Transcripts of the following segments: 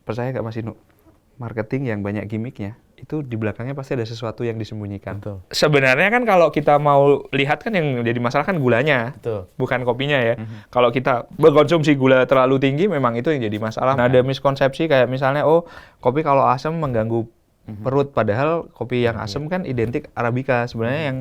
percaya nggak Mas Inu? Marketing yang banyak gimmicknya, itu di belakangnya pasti ada sesuatu yang disembunyikan. Betul. Sebenarnya kan kalau kita mau lihat kan yang jadi masalah kan gulanya, Betul. bukan kopinya ya. Kalau kita berkonsumsi gula terlalu tinggi, memang itu yang jadi masalah. Nah, ada miskonsepsi kayak misalnya, oh kopi kalau asam mengganggu perut, padahal kopi yang asam kan identik Arabica. Sebenarnya yang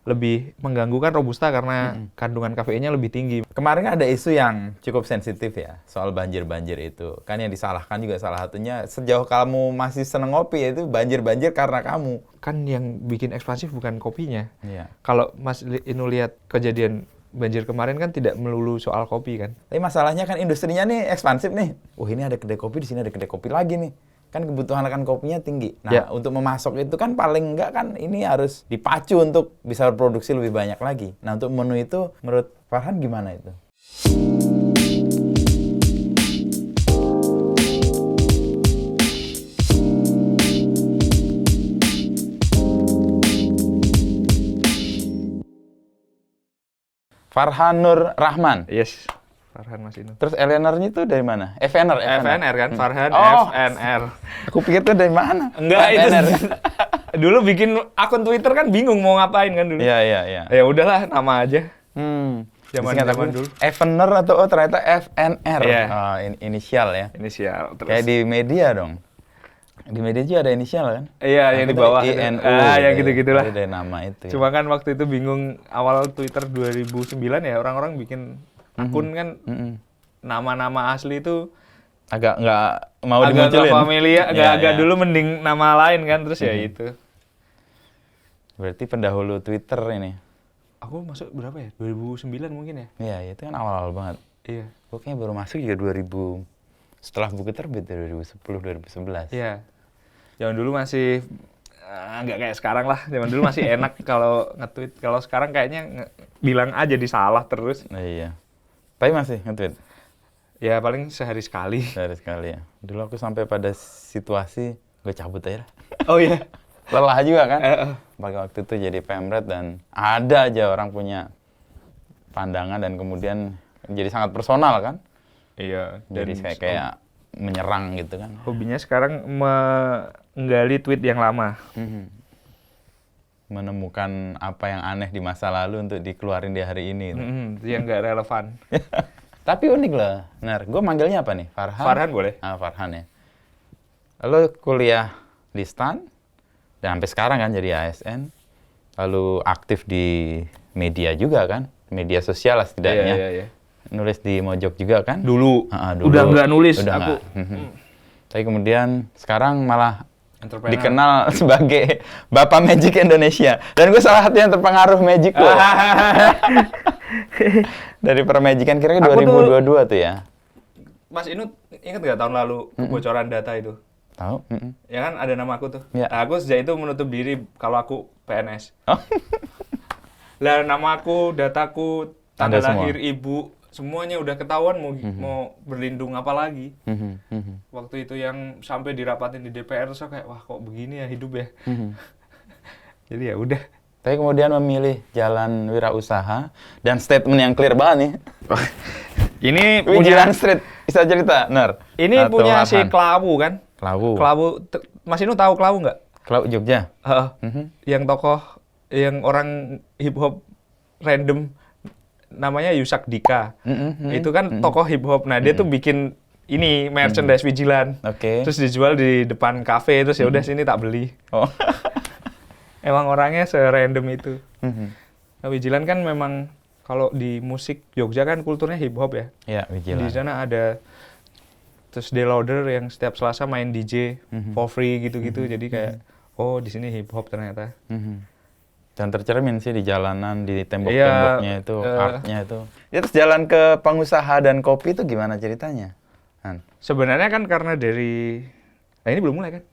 lebih mengganggu kan Robusta karena kandungan kafeinnya lebih tinggi. Kemarin kan ada isu yang cukup sensitif ya, soal banjir-banjir itu. Kan yang disalahkan juga salah satunya, sejauh kamu masih seneng ngopi, itu banjir-banjir karena kamu. Kan yang bikin ekspansif bukan kopinya. Iya. Kalau Mas Inu lihat kejadian banjir kemarin kan tidak melulu soal kopi kan. Tapi masalahnya kan industrinya nih ekspansif nih. Oh ini ada kedai kopi, di sini ada kedai kopi lagi nih. Kan kebutuhan akan kopinya tinggi. Nah, Ya. untuk memasok itu kan paling enggak kan ini harus dipacu untuk bisa berproduksi lebih banyak lagi. Nah, untuk menu itu menurut Farhan gimana itu? Farhan Nur Rahman. Yes, Farhan Mas Inu. Terus Eleanornya itu dari mana? FNR. FNR kan, Farhan Oh. FNR. Aku pikir itu dari mana? Enggak, itu FNR. dulu bikin akun Twitter kan bingung mau ngapain kan dulu. Iya, iya, iya. Ya udahlah, nama aja. Zaman dulu. FNR atau ternyata FNR. Iya. Oh, inisial ya. Inisial terus. Kayak di media dong. Di media juga ada inisial kan? Iya, yang di bawah. INU. Yang gitu-gitulah. Ada nama itu. Ya. Cuma kan waktu itu bingung, awal Twitter 2009 ya, orang-orang bikin akun kan nama-nama asli itu Agak nggak mau agak dimunculin. nggak familiar, Iya, agak iya. dulu mending nama lain kan, terus ya itu. Berarti pendahulu Twitter ini. Aku masuk berapa ya? 2009 mungkin ya? Iya, itu kan awal-awal banget. Iya. Gue kayaknya baru masuk juga 2000, setelah buku terbit 2010, 2011. Iya. Zaman dulu masih nggak kayak sekarang lah. Zaman dulu masih enak kalau nge-tweet. Kalau sekarang kayaknya bilang aja disalah terus. Nah, iya. Tapi masih nge-tweet? Ya paling sehari sekali. Sehari sekali ya. Dulu aku sampai pada situasi, gue cabut aja lah. Oh iya. Lelah juga kan? Apalagi waktu itu jadi pemret dan ada aja orang punya pandangan dan kemudian jadi sangat personal kan? Iya. Jadi saya kayak menyerang gitu kan. Hobinya sekarang menggali tweet yang lama. Menemukan apa yang aneh di masa lalu untuk dikeluarin di hari ini. Yang nggak relevan. Tapi unik lah. Nar, gue manggilnya apa nih? Farhan? Farhan boleh. Ah, Farhan ya. Lalu kuliah di STAN, dan sampai sekarang kan jadi ASN. Lalu aktif di media juga kan? Media sosial lah setidaknya. Iya. Nulis di Mojok juga kan? Dulu. Dulu. Udah nggak nulis Udah aku. nggak. Tapi kemudian sekarang malah Entrepreneur. dikenal sebagai Bapak Magic Indonesia. Dan gue salah satu yang terpengaruh Magic loh. Dari permajikan kira-kira 2022 tuh ya. Mas Inu ingat nggak tahun lalu kebocoran data itu? Tahu? Ya kan ada nama aku tuh. Ya. Nah, aku sejak itu menutup diri kalau aku PNS. Oh. Lah nama aku, dataku, tanggal Ada semua. lahir ibu, semuanya udah ketahuan mau berlindung apa lagi. Waktu itu yang sampai dirapatin di DPR terus aku kayak wah kok begini ya hidup ya. Jadi ya udah. Tapi kemudian memilih jalan wirausaha dan statement yang clear banget nih. Ini Wijilan Street, bisa cerita, Nar? Ini Atau punya si Farhan? Klawu kan? Klawu. Mas Inu tahu Klawu nggak? Klawu Jogja. Yang tokoh, yang orang hip hop random namanya Yusak Dika. Itu kan tokoh hip hop. Nah, dia tuh bikin ini merchandise Wijilan. Oke. Terus dijual di depan kafe, terus ya udah sini tak beli. Oh. Emang orangnya se-random itu. Nah, Wijilan kan memang kalau di musik Jogja kan kulturnya hip hop ya. Ya, Wijilan. Di sana ada terus Deloader yang setiap Selasa main DJ for free gitu-gitu. Jadi kayak oh di sini hip hop ternyata. Dan tercermin sih di jalanan, di tembok-temboknya Iya, itu, artnya itu. Ya, terus jalan ke pengusaha dan kopi itu gimana ceritanya? Han? Sebenarnya kan karena dari nah ini belum mulai kan?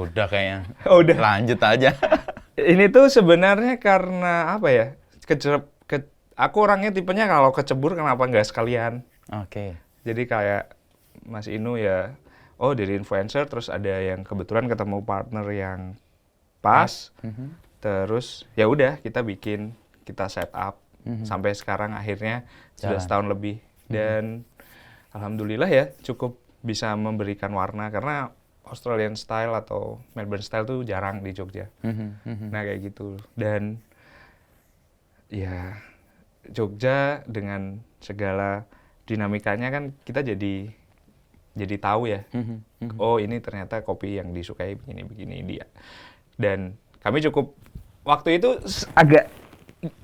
Udah kayaknya. Oh, udah. Lanjut aja. Ini tuh sebenarnya karena apa ya? Aku orangnya tipenya kalau kecebur kenapa nggak sekalian? Oke. Jadi kayak Mas Inu ya, oh dari influencer terus ada yang kebetulan ketemu partner yang pas, terus ya udah kita bikin, kita set up sampai sekarang akhirnya sudah Jalan. setahun lebih dan alhamdulillah ya cukup bisa memberikan warna karena Australian style atau Melbourne style tuh jarang di Jogja. Nah kayak gitu. Dan ya Jogja dengan segala dinamikanya kan kita jadi tahu ya. Oh ini ternyata kopi yang disukai begini-begini dia. Dan kami cukup waktu itu agak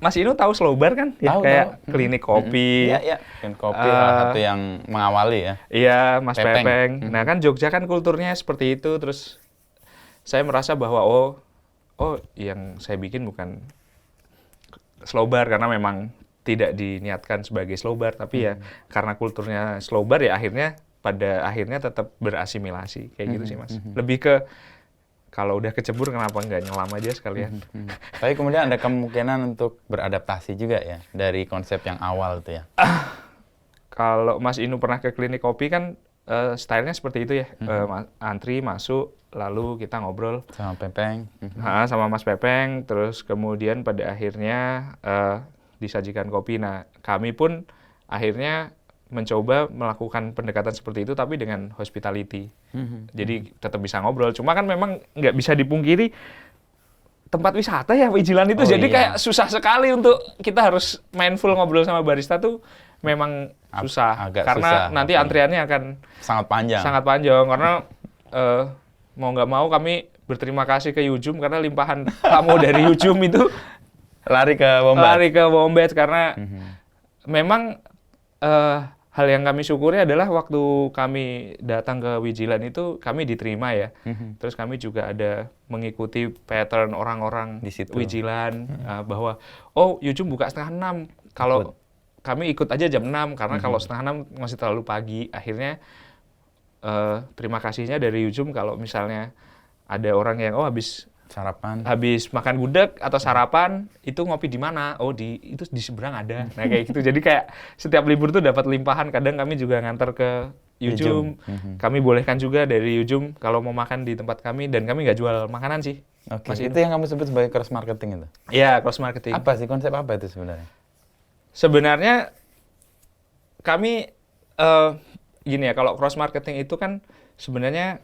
Mas Inu tahu Slow Bar kan? Ya, Tahu, kayak tahu. klinik kopi. Iya. Klinik kopi salah satu yang mengawali ya. Iya, Mas Pepeng. Pepeng. Nah kan Jogja kan kulturnya seperti itu. Terus saya merasa bahwa oh yang saya bikin bukan slow bar karena memang tidak diniatkan sebagai slow bar, tapi ya karena kulturnya slow bar ya pada akhirnya tetap berasimilasi kayak gitu sih Mas. Lebih ke kalau udah kecebur kenapa nggak nyelam aja sekalian. Tapi kemudian ada kemungkinan untuk beradaptasi juga ya dari konsep yang awal itu ya. Kalau Mas Inu pernah ke klinik kopi kan stylenya seperti itu ya. Antri masuk lalu kita ngobrol Sama Pepeng. sama Mas Pepeng, terus kemudian pada akhirnya disajikan kopi. Nah kami pun akhirnya mencoba melakukan pendekatan seperti itu tapi dengan hospitality. Jadi tetap bisa ngobrol. Cuma kan memang nggak bisa dipungkiri tempat wisata ya Wijilan itu. Oh, Jadi iya. kayak susah sekali untuk kita harus mindful ngobrol sama barista tuh memang susah. Agak Karena susah, nanti oke. antriannya akan Sangat panjang. sangat panjang. Karena mau nggak mau kami berterima kasih ke Yujum karena limpahan tamu dari Yujum itu Lari ke Wombat. lari ke Wombats karena memang hal yang kami syukuri adalah waktu kami datang ke Wijilan itu kami diterima ya. Terus kami juga ada mengikuti pattern orang-orang Di situ. Wijilan bahwa oh Yujum buka 5:30. Kalau kami ikut aja jam 6 karena kalau 5:30 masih terlalu pagi. Akhirnya terima kasihnya dari Yujum kalau misalnya ada orang yang Sarapan. habis makan gudeg atau sarapan itu ngopi di mana? Oh itu di seberang ada. Nah kayak gitu. Jadi kayak setiap libur tuh dapat limpahan. Kadang kami juga nganter ke Yujum. Kami bolehkan juga dari Yujum kalau mau makan di tempat kami dan kami nggak jual makanan sih. Oke. Mas Itu yang kamu sebut sebagai cross marketing itu. Iya, cross marketing. Apa sih konsep apa itu sebenarnya? Sebenarnya kami gini ya, kalau cross marketing itu kan sebenarnya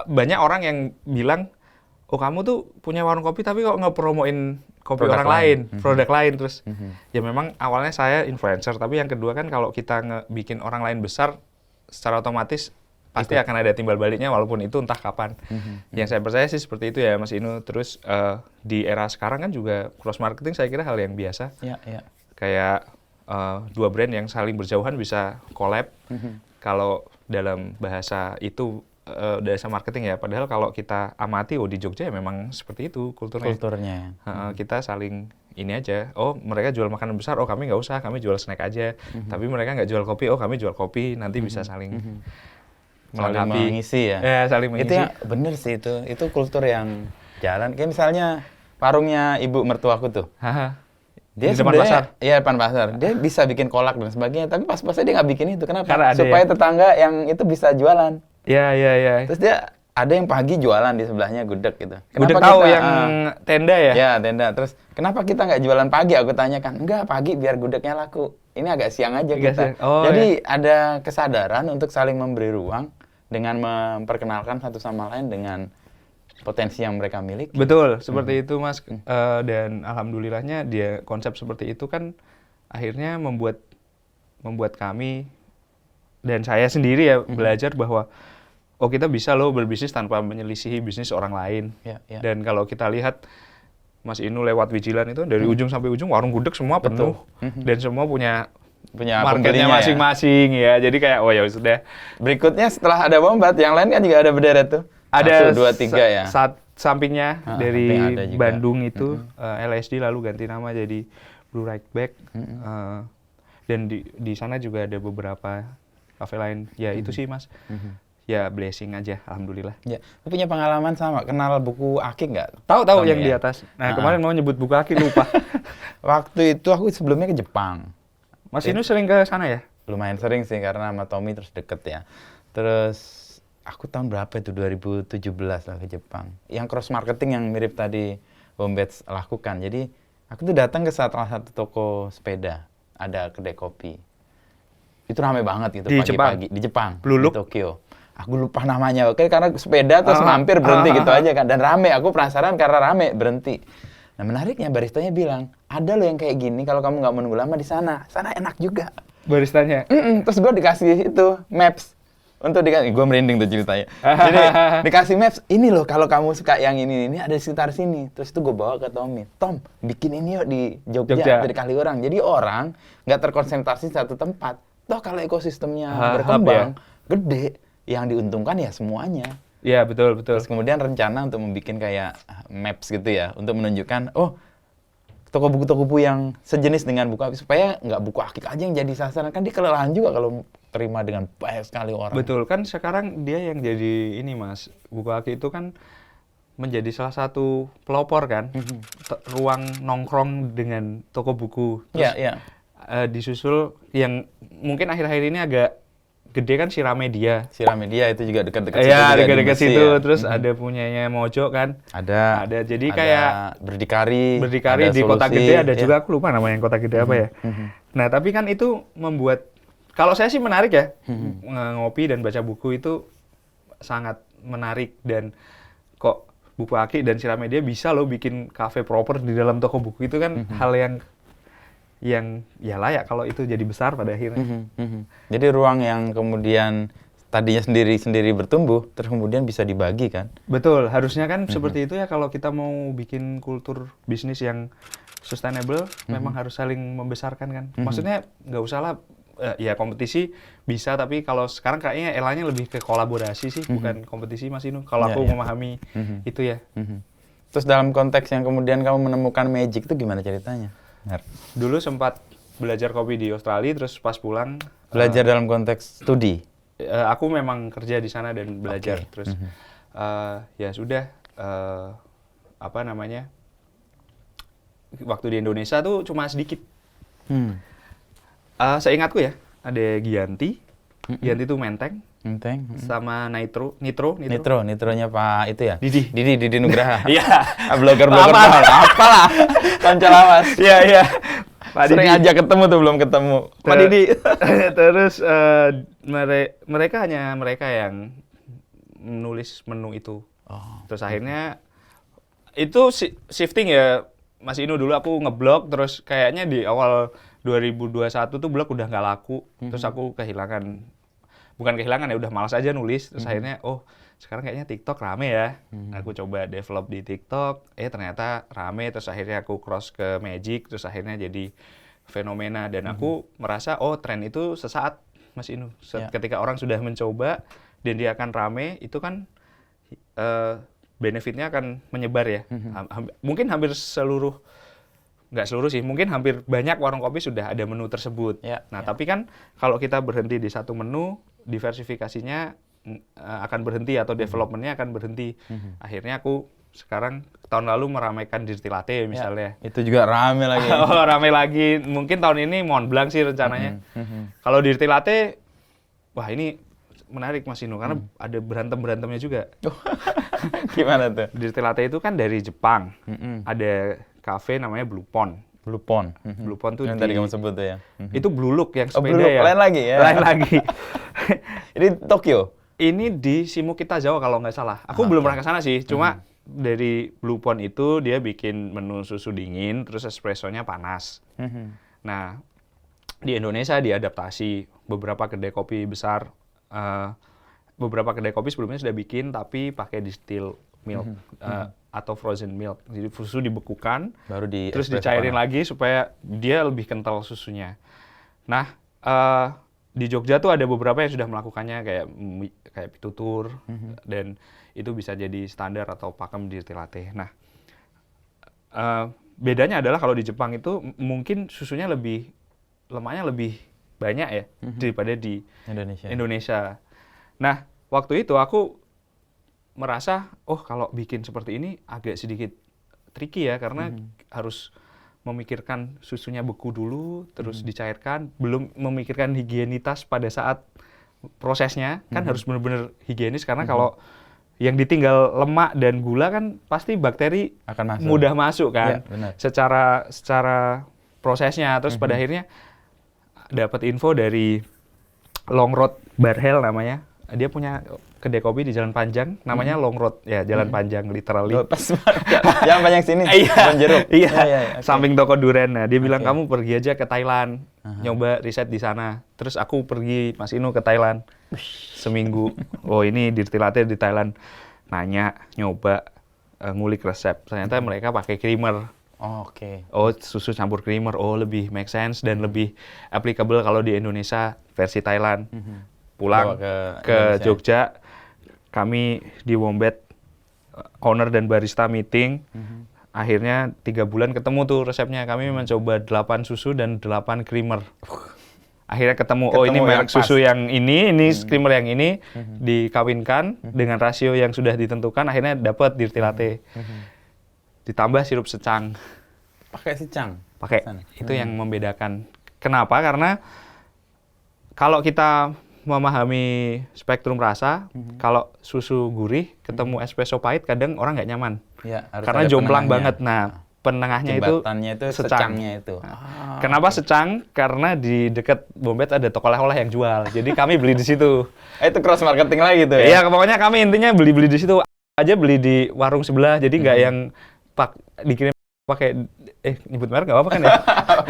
banyak orang yang bilang, oh kamu tuh punya warung kopi tapi kok nggak promoin kopi Produk orang lain. lain, produk lain. Terus ya memang awalnya saya influencer, tapi yang kedua kan kalau kita bikin orang lain besar, secara otomatis pasti akan ada timbal baliknya walaupun itu entah kapan. Yang saya percaya sih seperti itu ya Mas Inu. Terus di era sekarang kan juga cross marketing saya kira hal yang biasa. Iya. Kayak dua brand yang saling berjauhan bisa collab. Kalau dalam bahasa itu bahasa marketing ya. Padahal kalau kita amati di Jogja ya memang seperti itu kulturnya. Kita saling ini aja. Oh mereka jual makanan besar. Oh kami nggak usah. Kami jual snack aja. Tapi mereka nggak jual kopi. Oh kami jual kopi. Nanti bisa saling Saling mengisi ya. Ya saling mengisi. Itu yang bener sih itu. Itu kultur yang jalan. Kayak misalnya warungnya ibu mertuaku tuh. Dia Di depan pasar? Iya, depan pasar. Dia bisa bikin kolak dan sebagainya, tapi pas-pasnya dia nggak bikin itu. Kenapa? Karena ada Supaya tetangga yang itu bisa jualan. Iya. Terus dia ada yang pagi jualan di sebelahnya gudeg gitu. Gudeg tahu yang tenda ya? Ya, tenda. Terus kenapa kita nggak jualan pagi? Aku tanyakan. Enggak, pagi biar gudegnya laku. Ini agak siang aja kita. Jadi ada kesadaran untuk saling memberi ruang dengan memperkenalkan satu sama lain dengan potensi yang mereka miliki. Betul, seperti itu Mas. Dan alhamdulillahnya dia konsep seperti itu kan akhirnya membuat kami dan saya sendiri ya belajar bahwa kita bisa loh berbisnis tanpa menyelisihi bisnis orang lain. Ya. Dan kalau kita lihat Mas Inu lewat Wijilan itu dari ujung sampai ujung warung gudeg semua penuh dan semua punya marketnya masing-masing ya. Jadi kayak ya sudah. Berikutnya setelah ada Wombat, yang lain kan juga ada berderet tuh. Ada 1, 2, 3 ya. Sampingnya dari samping ada juga. Bandung itu LSD lalu ganti nama jadi Blue Right Back. Dan di sana juga ada beberapa kafe lain. Ya itu sih Mas. Ya blessing aja, alhamdulillah. Ya, lu punya pengalaman sama, kenal buku Aki nggak? Tahu yang di atas. Nah kemarin mau nyebut buku Aki lupa. Waktu itu aku sebelumnya ke Jepang. Mas Inu sering ke sana ya? Lumayan sering sih karena sama Tommy terus deket ya. Terus aku tahun berapa itu 2017 lah ke Jepang. Yang cross marketing yang mirip tadi Wombats lakukan. Jadi aku tuh datang ke salah satu toko sepeda, ada kedai kopi. Itu rame banget gitu Di pagi-pagi di Jepang, Blue Look? di Tokyo. Aku lupa namanya, oke, karena sepeda terus mampir berhenti gitu aja kan, dan rame. Aku penasaran karena rame berhenti. Nah menariknya baristanya bilang, ada loh yang kayak gini kalau kamu nggak menunggu lama di sana enak juga. Baristanya. Terus gue dikasih itu maps untuk dikasih, gue merinding tuh ceritanya. Jadi dikasih maps, ini loh kalau kamu suka yang ini ada di sekitar sini. Terus itu gue bawa ke Tommy, Tom bikin ini yuk di Jogja. Dari Kaliurang. Jadi orang nggak terkonsentrasi satu tempat. Toh kalau ekosistemnya berkembang, gede, yang diuntungkan ya semuanya. Iya, betul. Terus kemudian rencana untuk membuat kayak maps gitu ya, untuk menunjukkan, oh toko buku yang sejenis dengan buku akik, supaya nggak buku akik aja yang jadi sasaran. Kan dia kelelahan juga kalau terima dengan banyak sekali orang. Betul, kan sekarang dia yang jadi ini Mas, buku akik itu kan menjadi salah satu pelopor kan, ruang nongkrong dengan toko buku. Terus disusul yang mungkin akhir-akhir ini agak gede kan Siramedia. Siramedia itu juga dekat-dekat situ. Iya, dekat-dekat situ. Ya. Terus ada punyanya Mojo kan. Ada. Jadi kayak Berdikari di Kota Gede ada juga, aku lupa nama yang Kota Gede apa ya. Nah, tapi kan itu membuat, kalau saya sih menarik ya. Ngopi dan baca buku itu sangat menarik, dan kok buku akik dan Siramedia bisa loh bikin cafe proper di dalam toko buku, itu kan hal yang ya layak kalau itu jadi besar pada akhirnya. Jadi ruang yang kemudian tadinya sendiri bertumbuh, terus kemudian bisa dibagi kan? Betul, harusnya kan seperti itu ya, kalau kita mau bikin kultur bisnis yang sustainable, memang harus saling membesarkan kan. Maksudnya nggak usah lah, ya kompetisi bisa, tapi kalau sekarang kayaknya eranya lebih ke kolaborasi sih, bukan kompetisi Mas Inu, kalau aku memahami itu ya. Terus dalam konteks yang kemudian kamu menemukan magic itu gimana ceritanya? Dulu sempat belajar kopi di Australia, terus pas pulang belajar dalam konteks studi. Aku memang kerja di sana dan belajar. Terus ya sudah, apa namanya, waktu di Indonesia tuh cuma sedikit. Seingatku ya, ada Gianti. Gianti itu Menteng. Sama Nitronya Pak itu ya? Didi Nugraha. Iya. Blogger apalah. Kanca lawas. Iya. Pak Sering Didi aja ketemu tuh, belum ketemu. Pak Didi. Terus mereka yang menulis menu itu. Terus akhirnya itu shifting ya, Mas Inu. Dulu aku ngeblog, terus kayaknya di awal 2021 tuh blog udah nggak laku. Terus aku bukan kehilangan ya, udah malas aja nulis. Terus akhirnya, sekarang kayaknya TikTok rame ya. Aku coba develop di TikTok, ternyata rame. Terus akhirnya aku cross ke Magic, terus akhirnya jadi fenomena. Dan aku merasa, tren itu sesaat, Mas Inu. Ketika orang sudah mencoba dan dia akan rame, itu kan benefitnya akan menyebar ya. Mungkin hampir nggak seluruh sih, mungkin hampir banyak warung kopi sudah ada menu tersebut. Tapi kan kalau kita berhenti di satu menu, diversifikasinya akan berhenti atau developmentnya akan berhenti. Akhirnya aku sekarang tahun lalu meramaikan Dirty Latte misalnya. Itu juga rame lagi. Rame lagi. Mungkin tahun ini Mont Blanc sih rencananya. Kalau Dirty Latte, wah ini menarik Mas Inu, karena ada berantem-berantemnya juga. Gimana tuh? Dirty Latte itu kan dari Jepang. Ada cafe namanya Blue Pond. Blue Pond tuh yang tadi kamu sebut tuh ya. Itu Blue Look yang sepeda Blue Look. ya. Lain lagi ya. Lain lagi. Ini Tokyo. Ini di Shimokitazawa kalau nggak salah. Aku belum pernah ke sana sih. Cuma dari Blue Pond itu dia bikin menu susu dingin, terus espressonya panas. Nah, di Indonesia diadaptasi beberapa kedai kopi besar. Beberapa kedai kopi sebelumnya sudah bikin tapi pakai distilled milk atau frozen milk. Jadi susu dibekukan, terus dicairin lagi supaya dia lebih kental susunya. Nah, di Jogja tuh ada beberapa yang sudah melakukannya kayak Pitutur, dan itu bisa jadi standar atau pakem di Dirty Latte. Nah, bedanya adalah kalau di Jepang itu mungkin susunya lemaknya lebih banyak ya daripada di Indonesia. Nah, waktu itu aku merasa, kalau bikin seperti ini agak sedikit tricky ya, karena harus memikirkan susunya beku dulu, terus dicairkan, belum memikirkan higienitas pada saat prosesnya, kan harus benar-benar higienis, karena kalau yang ditinggal lemak dan gula kan pasti bakteri akan mudah masuk kan, secara prosesnya. Terus pada akhirnya dapat info dari Long Road Barhel namanya. Dia punya kedai kopi di Jalan Panjang, namanya Long Road, ya Jalan Panjang literally. Pas Jalan Panjang sini, Kebon Jeruk. Iya, okay. Samping toko Duren. Nah, dia bilang kamu pergi aja ke Thailand, nyoba riset di sana. Terus aku pergi Mas Inu ke Thailand seminggu. Oh ini dirty latte di Thailand. Nanya, nyoba, ngulik resep. Ternyata mereka pakai creamer. Oke. Oh susu campur creamer, oh lebih make sense dan lebih applicable kalau di Indonesia versi Thailand. Pulang ke Jogja, kami di Wombet owner dan barista meeting. Akhirnya 3 bulan ketemu tuh resepnya. Kami mencoba 8 susu dan 8 creamer. Akhirnya ketemu oh ini merek susu yang ini creamer yang ini dikawinkan dengan rasio yang sudah ditentukan. Akhirnya dapat dirty latte. Ditambah sirup secang. Pakai secang? Pakai. Itu yang membedakan. Kenapa? Karena kalau kita memahami spektrum rasa, kalau susu gurih ketemu espresso pahit kadang orang nggak nyaman. Ya, karena jomplang banget. Nah, penengahnya itu secangnya itu. Kenapa secang? Karena di dekat Wombet ada toko oleh-oleh yang jual. Jadi kami beli di situ. Itu cross marketing lagi tuh ya? Iya, pokoknya kami intinya beli di situ aja, beli di warung sebelah. Jadi nggak yang dikirim pakai nyebut merek nggak apa-apa kan ya?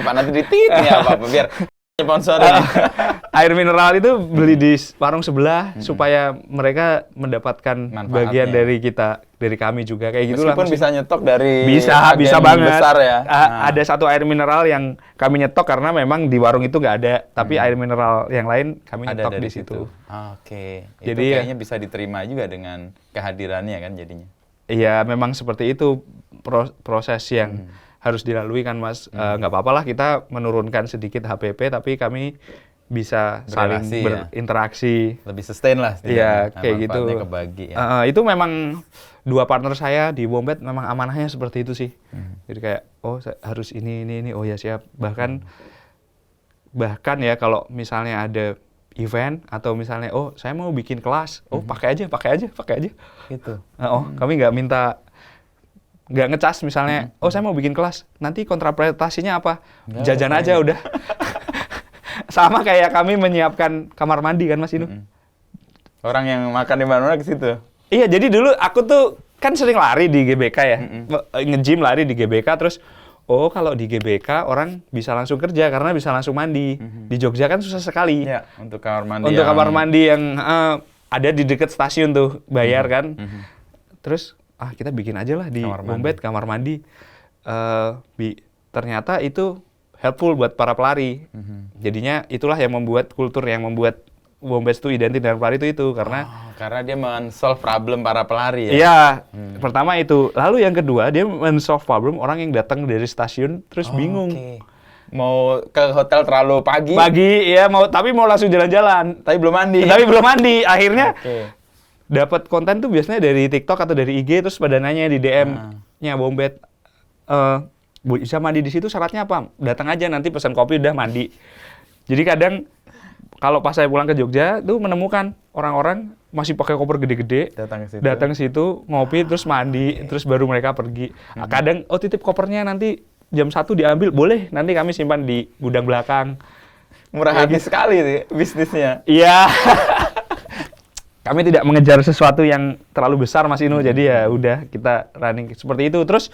Pak nanti ditit ya apa-apa biar sponsorin. Air mineral itu beli di warung sebelah supaya mereka mendapatkan bagian dari kami juga kayak gitu lah. Meskipun bisa nyetok dari bisa banget. Besar ya. Ada satu air mineral yang kami nyetok karena memang di warung itu nggak ada, tapi air mineral yang lain kami nyetok di situ. Oke. Jadi itu kayaknya bisa diterima juga dengan kehadirannya kan jadinya. Iya, memang seperti itu proses yang harus dilalui kan Mas. Nggak apa-apa lah kita menurunkan sedikit HPP, tapi kami bisa saling berinteraksi. Lebih sustain lah. Iya, kayak gitu. Kebagi, ya. Itu memang 2 partner saya di Wombet memang amanahnya seperti itu sih. Jadi kayak, oh harus ini, oh ya siap. Bahkan ya kalau misalnya ada event atau misalnya, oh saya mau bikin kelas, oh pakai aja. Gitu. Kami nggak ngecas misalnya, oh saya mau bikin kelas, nanti kontrapretasinya apa? Jajan aja udah. Sama kayak kami menyiapkan kamar mandi kan Mas Inu. Orang yang makan di mana-mana ke situ. Iya, jadi dulu aku tuh kan sering lari di GBK ya, nge-gym lari di GBK, terus oh kalau di GBK orang bisa langsung kerja karena bisa langsung mandi. Di Jogja kan susah sekali. Ya, untuk kamar mandi. Untuk kamar mandi yang ada di dekat stasiun tuh, bayar kan. Terus kita bikin aja lah di Wombet kamar mandi. Ternyata itu helpful buat para pelari. Jadinya itulah yang membuat kultur yang membuat Wombet itu identik dengan pelari itu karena dia men-solve problem para pelari ya. Iya, pertama itu. Lalu yang kedua dia men-solve problem orang yang datang dari stasiun terus bingung. Mau ke hotel terlalu pagi. Ya tapi mau langsung jalan-jalan. Tapi belum mandi. Akhirnya dapat konten tuh biasanya dari TikTok atau dari IG terus pada nanya di DM-nya Wombet. Bisa mandi di situ syaratnya apa? Datang aja nanti pesan kopi udah mandi. Jadi kadang kalau pas saya pulang ke Jogja tuh menemukan orang-orang masih pakai koper gede-gede, datang ke situ ngopi terus mandi, terus baru mereka pergi. Kadang titip kopernya nanti jam 1 diambil, boleh nanti kami simpan di gudang belakang. Murah hati sekali nih bisnisnya. Iya. Kami tidak mengejar sesuatu yang terlalu besar Mas Inu, jadi ya udah kita running seperti itu. Terus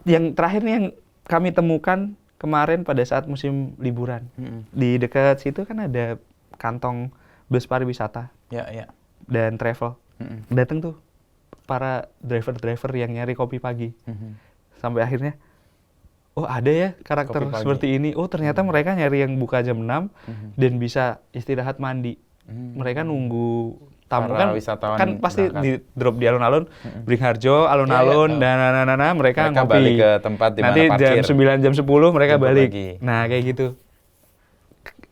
yang terakhir nih yang kami temukan kemarin pada saat musim liburan. Di dekat situ kan ada kantong bus pariwisata. Ya. Dan travel. Datang tuh para driver-driver yang nyari kopi pagi. Sampai akhirnya, oh ada ya karakter seperti ini. Oh ternyata mereka nyari yang buka jam 6 dan bisa istirahat mandi. Mereka nunggu tamu kan pasti di drop di alun-alun, Beringharjo, alun-alun, dan mereka ngopi. Balik ke tempat di mana nanti parkir. Jam 9, jam 10 mereka balik. Nah kayak gitu.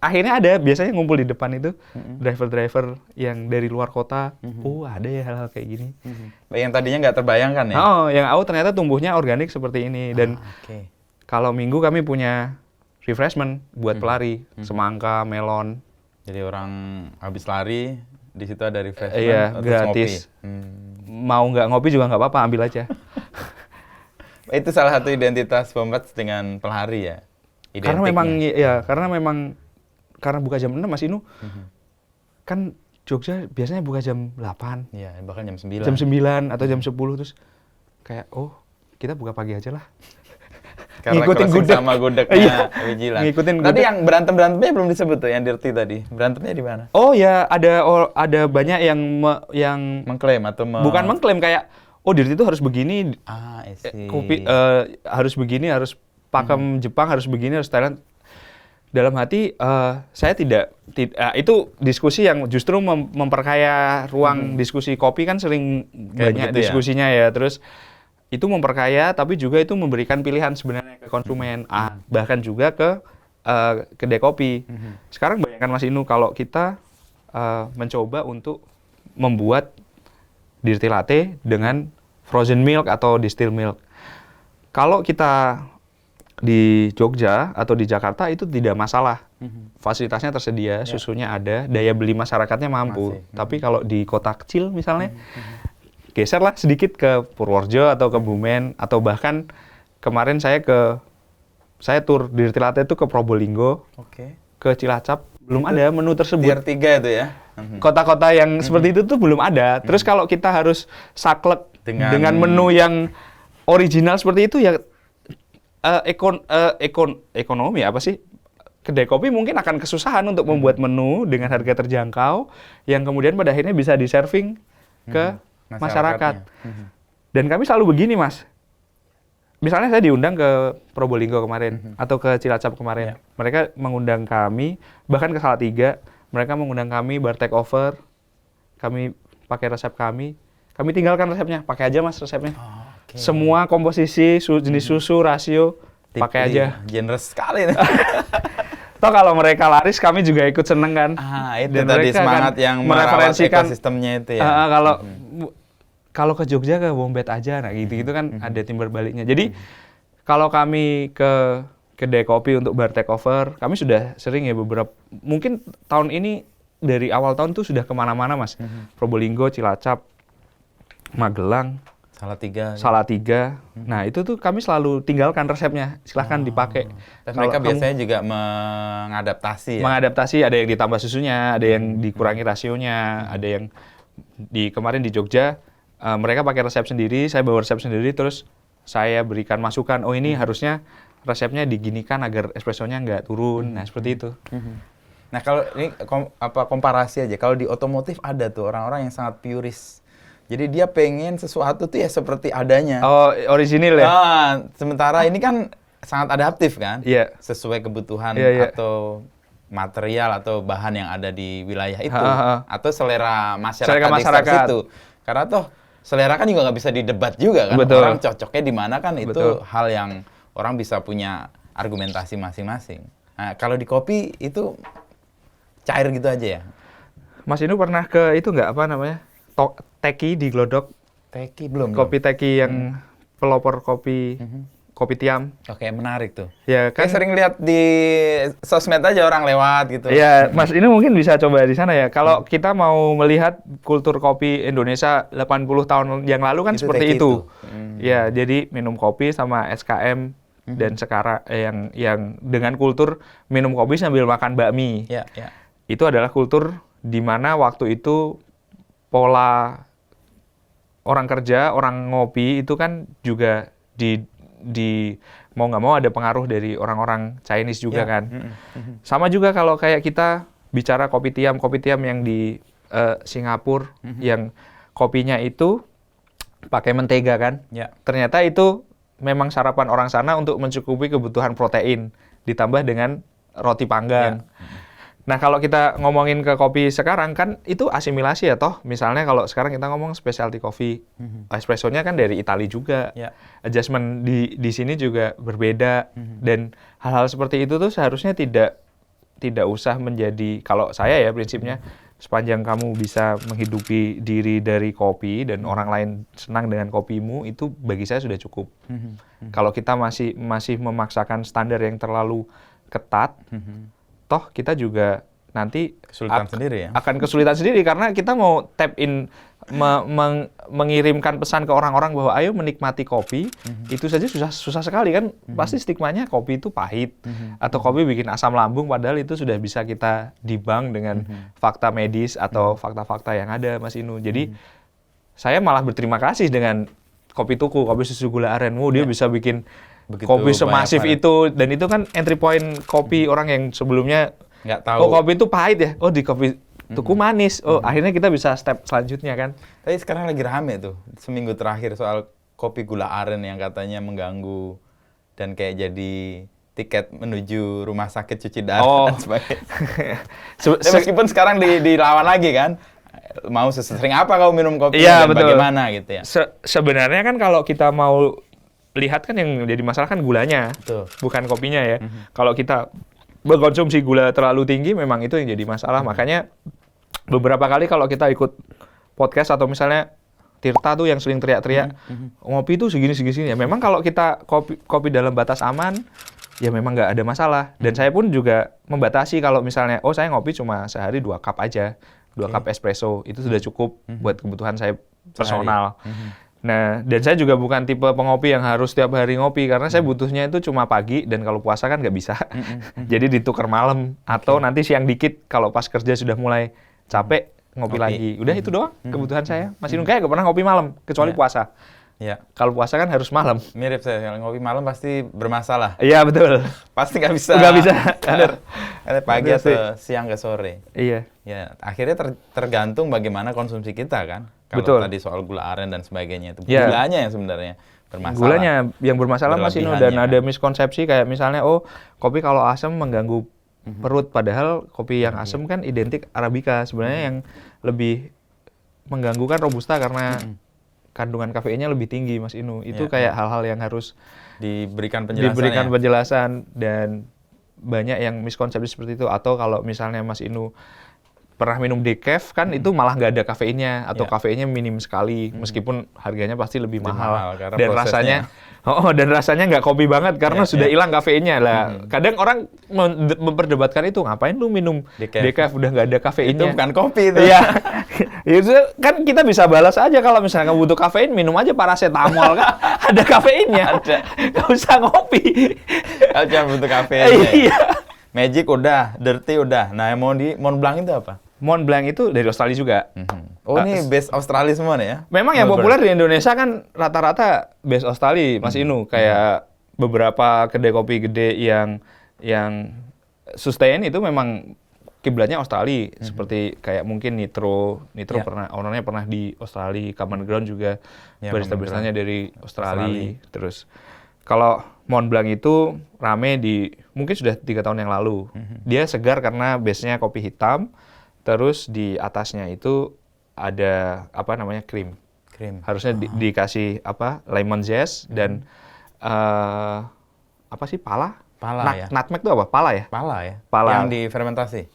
Akhirnya ada biasanya ngumpul di depan itu driver-driver yang dari luar kota. Oh ada ya hal-hal kayak gini. Yang tadinya nggak terbayangkan ya? Yang ternyata tumbuhnya organik seperti ini. Dan kalau minggu kami punya refreshment buat pelari, semangka, melon. Jadi orang habis lari, di situ ada refreshment, iya, gratis. Mau nggak ngopi juga nggak apa-apa, ambil aja. Itu salah satu identitas Wombet dengan pelari ya? Karena memang karena buka jam 6 Mas Inu, kan Jogja biasanya buka jam 8. Iya, bahkan jam 9. Jam 9 atau jam 10 terus kayak kita buka pagi aja lah. Karena ngikutin closing gudeg. sama gudegnya Iya. Wijilan. Ngikutin Tadi gudeg. yang berantem-berantemnya belum disebut tuh, yang dirty tadi. Berantemnya di mana? Oh ya, ada banyak yang Mengklaim atau bukan mengklaim kayak Dirty itu harus begini, I see. kopi harus begini, harus pakem Jepang, harus begini, harus Thailand. Dalam hati saya tidak itu diskusi yang justru memperkaya ruang diskusi kopi kan sering Kayak banyak begitu diskusinya ya. Terus itu memperkaya tapi juga itu memberikan pilihan sebenarnya ke konsumen, bahkan juga ke kedai kopi. Sekarang bayangkan Mas Inu kalau kita mencoba untuk membuat dirty latte dengan frozen milk atau distilled milk. Kalau kita di Jogja atau di Jakarta itu tidak masalah. Fasilitasnya tersedia, susunya ada, daya beli masyarakatnya mampu. Tapi kalau di kota kecil misalnya, geserlah sedikit ke Purworejo atau ke Bumen, atau bahkan kemarin saya tur dirty latte itu ke Probolinggo, ke Cilacap, belum ada menu tersebut. Tier 3 itu ya? Kota-kota yang seperti itu tuh belum ada. Terus kalau kita harus saklek dengan menu yang original seperti itu ya ekonomi apa sih? Kedai kopi mungkin akan kesusahan untuk membuat menu dengan harga terjangkau yang kemudian pada akhirnya bisa diserving ke masyarakat. Dan kami selalu begini, Mas. Misalnya saya diundang ke Probolinggo kemarin atau ke Cilacap kemarin. Mereka mengundang kami, bahkan ke Salatiga, mereka mengundang kami bar take over. Kami pakai resep kami tinggalkan resepnya, pakai aja Mas resepnya. Semua komposisi, jenis susu, rasio, pakai aja. Generous sekali. Toh kalau mereka laris, kami juga ikut seneng kan. Itu dan tadi mereka semangat kan yang merawat ekosistemnya itu ya. Kalau ke Jogja ke Wombet aja, nah gitu kan ada timbal baliknya. Jadi kalau kami ke kedai kopi untuk bar take over, kami sudah sering ya mungkin tahun ini dari awal tahun tuh sudah kemana-mana Mas. Probolinggo, Cilacap, Magelang, Salatiga. Nah itu tuh kami selalu tinggalkan resepnya, silahkan dipakai. Dan mereka biasanya juga mengadaptasi ya? Mengadaptasi, ada yang ditambah susunya, ada yang dikurangi rasionya, ada yang kemarin di Jogja, mereka pakai resep sendiri, saya bawa resep sendiri, terus saya berikan masukan, ini harusnya resepnya diginikan agar espressonya nggak turun, nah seperti itu. Nah kalau ini komparasi aja, kalau di otomotif ada tuh orang-orang yang sangat puris. Jadi dia pengen sesuatu tuh ya seperti adanya. Oh, orisinil ya? Sementara ini kan sangat adaptif kan? Iya. Sesuai kebutuhan atau material atau bahan yang ada di wilayah itu. Atau selera masyarakat di situ. Karena toh selera kan juga nggak bisa didebat juga kan? Betul. Orang cocoknya di mana kan itu hal yang orang bisa punya argumentasi masing-masing. Nah, kalau di kopi itu cair gitu aja ya? Mas Inu pernah ke itu nggak, apa namanya? Teki di Glodok. Teki belum. Kopi Teki yang pelopor kopi kopi tiam. Oke, menarik tuh. Ya kan kayak sering lihat di sosmed aja orang lewat gitu. Ya, Mas ini mungkin bisa coba di sana ya. Kalau kita mau melihat kultur kopi Indonesia 80 tahun yang lalu kan Itu seperti Teki itu. tuh. Ya, jadi minum kopi sama SKM dan sekarang yang dengan kultur minum kopi sambil makan bakmi. Ya. Itu adalah kultur di mana waktu itu pola orang kerja, orang ngopi itu kan juga di mau nggak mau ada pengaruh dari orang-orang Chinese juga kan. Sama juga kalau kayak kita bicara kopi tiam yang di Singapura, yang kopinya itu pakai mentega kan. Ternyata itu memang sarapan orang sana untuk mencukupi kebutuhan protein, ditambah dengan roti panggang. Nah, kalau kita ngomongin ke kopi sekarang kan itu asimilasi ya toh. Misalnya kalau sekarang kita ngomong specialty coffee, espressonya kan dari Italia juga. Adjustment di sini juga berbeda dan hal-hal seperti itu tuh seharusnya tidak usah menjadi, kalau saya ya prinsipnya, sepanjang kamu bisa menghidupi diri dari kopi dan orang lain senang dengan kopimu, itu bagi saya sudah cukup. Kalau kita masih memaksakan standar yang terlalu ketat, toh kita juga nanti kesulitan sendiri ya? Akan kesulitan sendiri karena kita mau tap in mengirimkan pesan ke orang-orang bahwa ayo menikmati kopi, itu saja susah sekali kan. Pasti stigmanya kopi itu pahit atau kopi bikin asam lambung, padahal itu sudah bisa kita dibang dengan fakta medis atau fakta-fakta yang ada, Mas Inu. Jadi saya malah berterima kasih dengan Kopi Tuku, kopi susu gula aren. Dia bisa bikin kopi semasif itu, dan itu kan entry point kopi orang yang sebelumnya nggak tahu. Oh, kopi itu pahit ya. Oh, di Kopi Tuku manis. Oh, akhirnya kita bisa step selanjutnya kan. Tapi sekarang lagi rame tuh seminggu terakhir soal kopi gula aren yang katanya mengganggu dan kayak jadi tiket menuju rumah sakit cuci darah dan sebagainya. Meskipun sekarang dilawan lagi kan. Mau sesering apa kau minum kopi dan bagaimana gitu ya. Sebenarnya kan kalau kita mau lihat kan yang jadi masalah kan gulanya, bukan kopinya ya. Kalau kita mengkonsumsi gula terlalu tinggi, memang itu yang jadi masalah. Makanya beberapa kali kalau kita ikut podcast atau misalnya Tirta tuh yang sering teriak-teriak, ngopi itu segini. Ya memang kalau kita kopi dalam batas aman, ya memang nggak ada masalah. Dan saya pun juga membatasi kalau misalnya, saya ngopi cuma sehari 2 cup aja, 2 cup espresso, itu sudah cukup buat kebutuhan saya personal. Nah, dan saya juga bukan tipe pengopi yang harus setiap hari ngopi, karena saya butuhnya itu cuma pagi, dan kalau puasa kan nggak bisa. Jadi ditukar malam, atau nanti siang dikit kalau pas kerja sudah mulai capek, ngopi lagi. Udah itu doang kebutuhan saya. Masih kayak nggak pernah ngopi malam, kecuali puasa. Ya. Kalau puasa kan harus malam. Mirip saya, kalau ngopi malam pasti bermasalah. Iya, betul. Pasti nggak bisa. Nggak bisa. Bener. Ada pagi atau siang ke sore. Iya. Ya, akhirnya tergantung bagaimana konsumsi kita kan. Kalau tadi soal gula aren dan sebagainya itu gulanya yang sebenarnya bermasalah. Gulanya yang bermasalah Mas Inu, dan ada miskonsepsi kayak misalnya kopi kalau asam mengganggu perut, padahal kopi yang asam kan identik Arabica. Sebenarnya yang lebih mengganggu kan Robusta karena kandungan kafeinnya lebih tinggi, Mas Inu. Itu kayak hal-hal yang harus diberikan penjelasan, dan banyak yang miskonsepsi seperti itu. Atau kalau misalnya Mas Inu pernah minum decaf kan itu malah nggak ada kafeinnya, atau kafeinnya minim sekali, meskipun harganya pasti lebih mahal dan rasanya nggak kopi banget karena sudah hilang kafeinnya lah. Kadang orang memperdebatkan itu, ngapain lu minum decaf udah nggak ada kafeinnya? Itu bukan kopi itu. Iya. Itu kan kita bisa balas aja, kalau misalnya kamu butuh kafein, minum aja paracetamol kan ada kafeinnya. Nggak usah ngopi. Aja butuh kafeinnya. Iya. Magic udah, Dirty udah. Nah, yang mau di Mont Blanc itu apa? Mont Blanc itu dari Australia juga. Oh, ini base Australia semua nih ya? Memang yang populer di Indonesia kan rata-rata base Australia, Mas Inu. Kayak beberapa kedai kopi gede yang sustain itu memang kiblatnya Australia. Seperti kayak mungkin Nitro pernah, ownernya pernah di Australia. Common Ground juga barista-baristanya dari Australia. Terus kalau Mont Blanc itu rame mungkin sudah 3 tahun yang lalu. Dia segar karena base-nya kopi hitam, terus di atasnya itu ada krim. Harusnya dikasih lemon zest dan pala? Ya. Nutmeg itu apa? Pala ya? Pala. Yang difermentasi.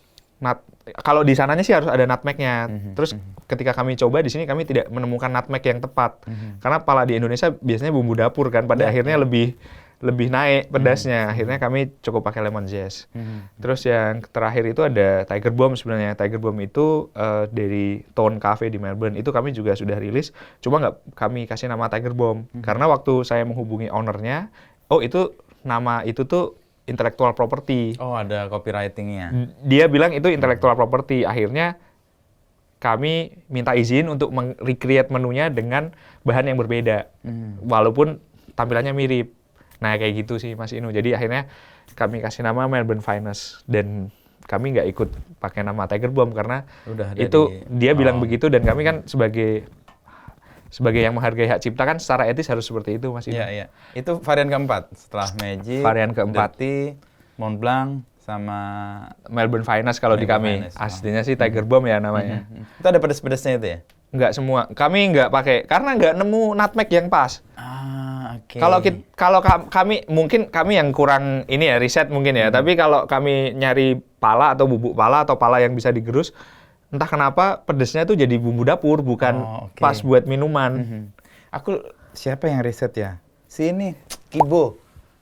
Kalau di sananya sih harus ada nutmegnya. Terus ketika kami coba di sini kami tidak menemukan nutmeg yang tepat. Karena pala di Indonesia biasanya bumbu dapur kan, pada akhirnya lebih naik pedasnya. Akhirnya kami cukup pakai lemon zest. Terus yang terakhir itu ada Tiger Bomb sebenarnya. Tiger Bomb itu dari Tone Cafe di Melbourne. Itu kami juga sudah rilis. Cuma nggak kami kasih nama Tiger Bomb. Karena waktu saya menghubungi ownernya, itu nama itu tuh intellectual property. Oh, ada copywriting-nya. Dia bilang itu intellectual property. Akhirnya kami minta izin untuk recreate menunya dengan bahan yang berbeda. Walaupun tampilannya mirip. Nah, kayak gitu sih Mas Inu. Jadi akhirnya kami kasih nama Melbourne Finest, dan kami nggak ikut pakai nama Tiger Bomb karena dia bilang begitu, dan kami kan sebagai yang menghargai hak cipta kan secara etis harus seperti itu, Mas Inu. Iya. Itu varian keempat setelah Magic, varian keempat. Dirty, Mont Blanc sama Melbourne Finest kalau di kami. Aslinya sih Tiger Bomb ya namanya. Itu ada pedes-pedesnya itu ya? Nggak semua. Kami nggak pakai karena nggak nemu nutmeg yang pas. Oke. Kalau kami mungkin kami yang kurang ini ya riset mungkin ya. Tapi kalau kami nyari pala atau bubuk pala atau pala yang bisa digerus, entah kenapa pedesnya tuh jadi bumbu dapur, bukan pas buat minuman. Siapa yang riset ya? Si ini Kibo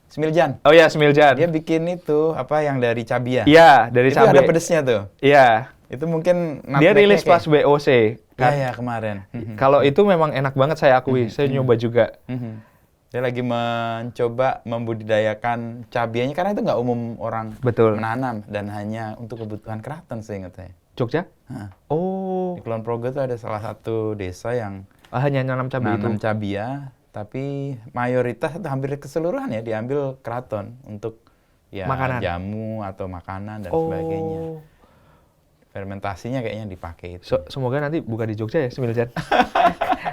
Smiljan. Oh ya, Smiljan. Dia bikin itu yang dari cabai ya? Iya, dari cabai. Itu ada pedesnya tuh. Iya. Itu mungkin dia rilis pas WOC. Kan? Ya kemarin. Kalau itu memang enak banget saya akui. Saya nyoba juga. Dia lagi mencoba membudidayakan cabainya karena itu nggak umum orang menanam dan hanya untuk kebutuhan keraton seingat saya. Jogja? Oh. Di Kulon Progo itu ada salah satu desa yang hanya nanam cabai itu. Nanam cabia, tapi mayoritas atau hampir keseluruhan ya diambil keraton untuk ya makanan. Jamu atau makanan dan sebagainya. Fermentasinya kayaknya dipakai itu. Semoga nanti buka di Jogja ya, Semiljan.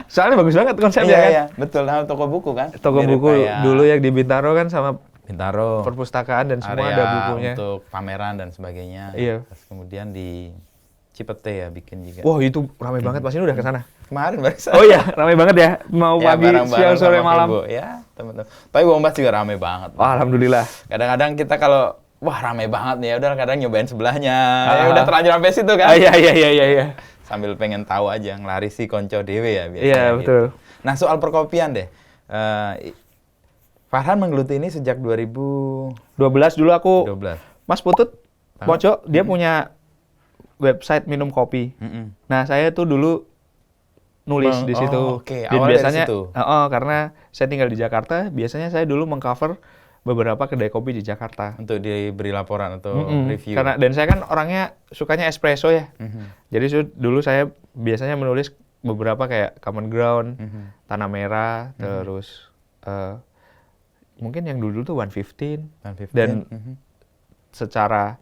Soalnya bagus banget konsepnya kan. Iya, betul. Nah, toko buku kan. Toko buku dulu yang di Bintaro kan sama Bintaro. Perpustakaan dan semua ada bukunya. Untuk pameran dan sebagainya. Iya. Terus kemudian di Cipete ya bikin juga. Wah, itu ramai banget. Mas ini udah ke sana? Kemarin barusan. Oh iya, ramai banget ya. Mau ya, pagi, siang, sore, malam. Ya, teman-teman. Tapi Bombas juga ramai banget. Alhamdulillah. Kadang-kadang kita kalau wah ramai banget nih, ya udah kadang nyobain sebelahnya. Ya udah terlanjur sampai situ kan. Iya. Sambil pengen tahu aja, ngelarisi konco dewe ya biasanya. Iya, betul. Gitu. Nah, soal perkopian deh. Farhan menggeluti ini sejak 2012 dulu aku. 12. Mas Putut Pojok, dia punya website minum kopi. Nah, saya tuh dulu nulis di situ. Oke. Dan Awal biasanya dari situ. Karena saya tinggal di Jakarta, biasanya saya dulu mengcover beberapa kedai kopi di Jakarta. Untuk diberi laporan atau review. Dan saya kan orangnya sukanya espresso ya. Jadi dulu saya biasanya menulis beberapa kayak Common Ground, Tanah Merah, terus mungkin yang dulu tuh 115. Dan secara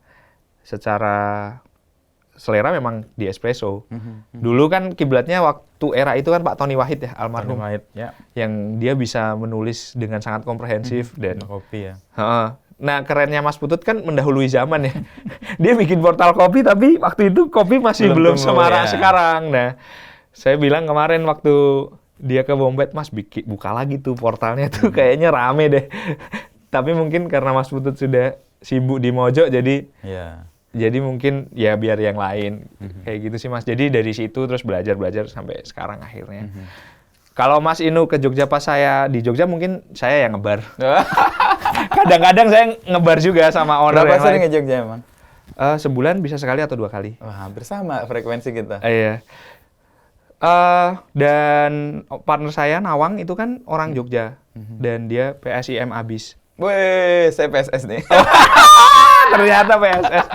selera memang di espresso. Dulu kan kiblatnya waktu era itu kan Pak Tony Wahid ya, almarhum. Tony Wahid, ya. Yang dia bisa menulis dengan sangat komprehensif dan kopi ya. Nah, kerennya Mas Putut kan mendahului zaman ya. Dia bikin portal kopi tapi waktu itu kopi masih belum semarak sekarang. Nah, saya bilang kemarin waktu dia ke Bombet, Mas buka lagi tuh portalnya tuh kayaknya rame deh. Tapi mungkin karena Mas Putut sudah sibuk di Mojok jadi mungkin ya biar yang lain. Kayak gitu sih Mas. Jadi dari situ terus belajar sampai sekarang akhirnya. Kalau Mas Inu ke Jogja pas saya di Jogja mungkin saya yang ngebar. Kadang-kadang saya ngebar juga sama owner yang lain. Berapa sering ke Jogja emang? Sebulan bisa sekali atau 2 kali. Wah, hampir sama frekuensi kita. Iya. Dan partner saya Nawang itu kan orang Jogja. Dan dia PSIM abis. Wih, saya PSS nih. Ternyata PSS.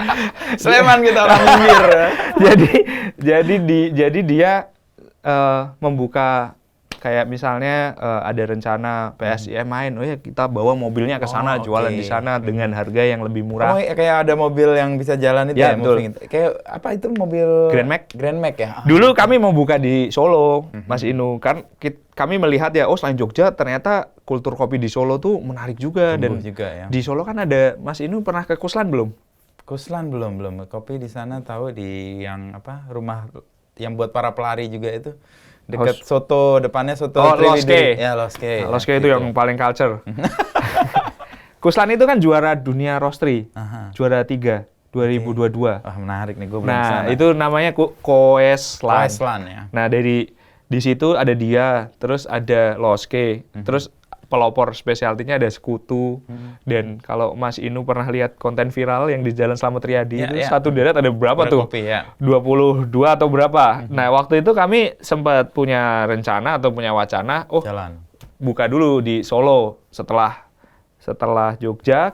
Sleman kita orang minggir. Jadi dia membuka kayak misalnya ada rencana PSIM main, oh ya kita bawa mobilnya ke sana, jualan di sana dengan harga yang lebih murah. Oh, kayak ada mobil yang bisa jalan itu ya? Betul. Kayak apa itu mobil? Grand Max. Grand Max ya? Dulu kami mau buka di Solo, Mas Inu. Kan kami melihat ya, selain Jogja ternyata kultur kopi di Solo tuh menarik juga. Dan juga, ya. Di Solo kan ada, Mas Inu pernah ke Kuslan belum? Kuslan belum. Kopi di sana tahu di yang apa, rumah yang buat para pelari juga itu. Dekat soto, depannya soto Loske. Ya, Loske. Loske itu yang paling culture. Kuslan itu kan juara dunia roastery. Juara 3, 2022. Wah, menarik nih, gue belum Nah, kesana. itu namanya Koeslan. Koeslan ya. Nah, di situ ada dia, terus ada Loske, terus pelopor spesialtinya ada Sekutu. Dan kalau Mas Inu pernah lihat konten viral yang di Jalan Slamet Riyadi itu satu deret ada berapa tuh? Kopi, ya. 22 atau berapa. Nah, waktu itu kami sempat punya rencana atau punya wacana, jalan. Buka dulu di Solo. Setelah Jogja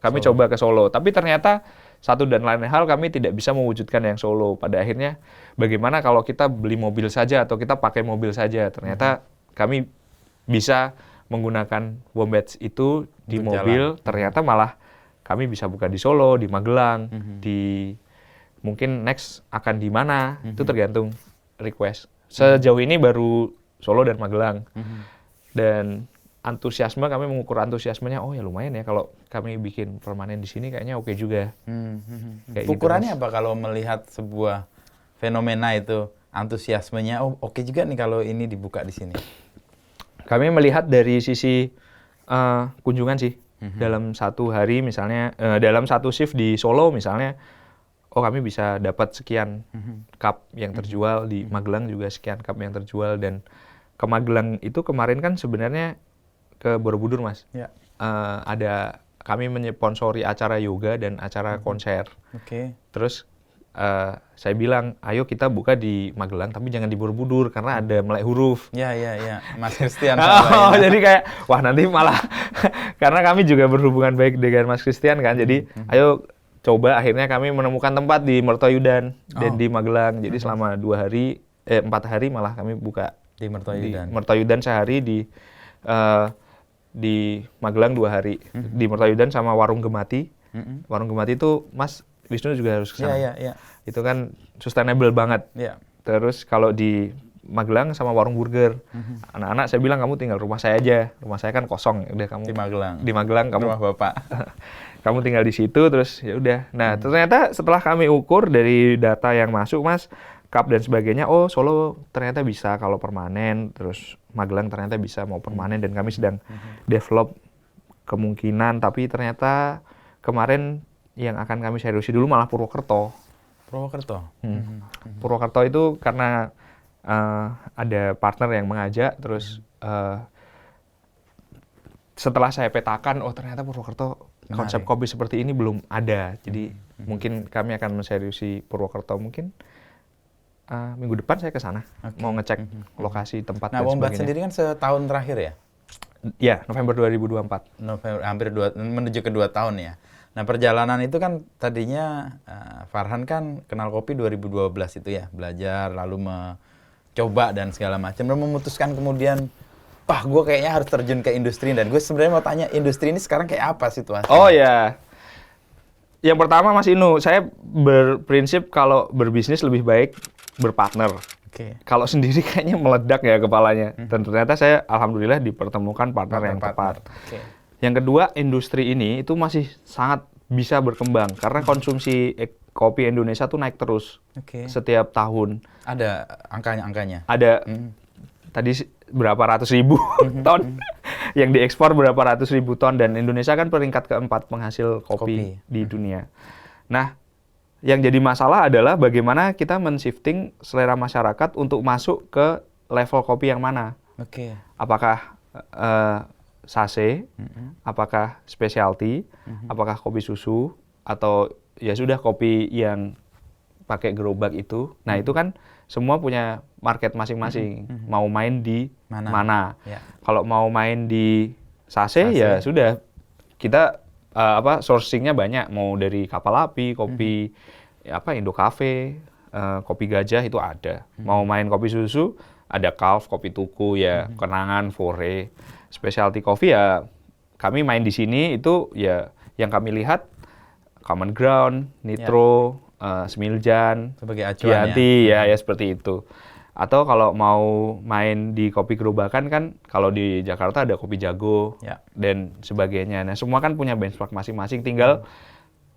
kami coba ke Solo. Tapi ternyata satu dan lain hal kami tidak bisa mewujudkan yang Solo. Pada akhirnya bagaimana kalau kita beli mobil saja atau kita pakai mobil saja. Ternyata kami bisa menggunakan Wombats itu di mobil, ternyata malah kami bisa buka di Solo, di Magelang, di mungkin next akan di mana, itu tergantung request. Sejauh ini baru Solo dan Magelang. Dan kami mengukur antusiasmenya, oh ya lumayan ya kalau kami bikin permanen di sini kayaknya oke juga. Ukurannya gitu, apa kalau melihat sebuah fenomena itu, antusiasmenya, oke juga nih kalau ini dibuka di sini? Kami melihat dari sisi kunjungan sih. Dalam satu hari misalnya, dalam satu shift di Solo misalnya, kami bisa dapat sekian cup yang terjual, di Magelang juga sekian cup yang terjual. Dan ke Magelang itu kemarin kan sebenarnya ke Borobudur, Mas. Ya. Kami menyponsori acara yoga dan acara konser. Oke. Terus saya bilang, ayo kita buka di Magelang, tapi jangan di Borobudur karena ada melek huruf. Ya, Mas Christian. Jadi kayak, wah nanti malah, karena kami juga berhubungan baik dengan Mas Christian kan, jadi ayo coba, akhirnya kami menemukan tempat di Mertoyudan dan di Magelang. Jadi selama 4 hari malah kami buka di Mertoyudan. Di Mertoyudan sehari, di Magelang 2 hari. Di Mertoyudan sama Warung Gemati. Warung Gemati itu Mas Wisnu juga harus ke sana. Iya. Itu kan sustainable banget. Iya. Terus kalau di Magelang sama Warung Burger. Anak-anak saya bilang kamu tinggal rumah saya aja. Rumah saya kan kosong. Udah kamu di Magelang kamu rumah Bapak. kamu tinggal di situ terus ya udah. Nah, ternyata setelah kami ukur dari data yang masuk, Mas, cup dan sebagainya, oh Solo ternyata bisa kalau permanen, terus Magelang ternyata bisa mau permanen, dan kami sedang develop kemungkinan, tapi ternyata kemarin yang akan kami seriusi dulu malah Purwokerto. Purwokerto itu karena ada partner yang mengajak, terus setelah saya petakan, oh ternyata Purwokerto konsep kopi seperti ini belum ada. Jadi mungkin kami akan menseriusi Purwokerto mungkin minggu depan saya ke sana. Mau ngecek lokasi tempat dan sebagainya. Nah, Wombat sendiri kan setahun terakhir ya? Ya, November 2024. November, hampir menuju ke 2 tahun ya. Nah, perjalanan itu kan tadinya Farhan kan kenal kopi 2012 itu ya, belajar lalu mencoba dan segala macam, dan memutuskan kemudian, wah gue kayaknya harus terjun ke industri. Dan gue sebenarnya mau tanya, industri ini sekarang kayak apa situasinya? Oh ya, yang pertama Mas Inu, saya berprinsip kalau berbisnis lebih baik berpartner. Kalau sendiri kayaknya meledak ya kepalanya. Dan ternyata saya alhamdulillah dipertemukan partner yang tepat. Yang kedua, industri ini itu masih sangat bisa berkembang karena konsumsi kopi Indonesia tuh naik terus setiap tahun. Ada angkanya? Ada. Tadi berapa ratus ribu ton yang diekspor, berapa ratus ribu ton, dan Indonesia kan peringkat keempat penghasil kopi di dunia. Nah, yang jadi masalah adalah bagaimana kita men-shifting selera masyarakat untuk masuk ke level kopi yang mana. Apakah sachet, apakah specialty, apakah kopi susu, atau ya sudah kopi yang pakai gerobak itu. Nah, itu kan semua punya market masing-masing. Mau main di mana? Kalau mau main di sachet ya sudah, kita sourcingnya banyak, mau dari kapal api, kopi Indo Cafe, kopi gajah itu ada. Mau main kopi susu ada Calf, kopi tuku ya, Kenangan, Fore. Specialty coffee ya kami main di sini, itu ya yang kami lihat Common Ground, Nitro, Smiljan, sebagai acuan ya seperti itu. Atau kalau mau main di kopi gerobakan kan, kalau di Jakarta ada Kopi Jago dan sebagainya. Nah, semua kan punya benchmark masing-masing, tinggal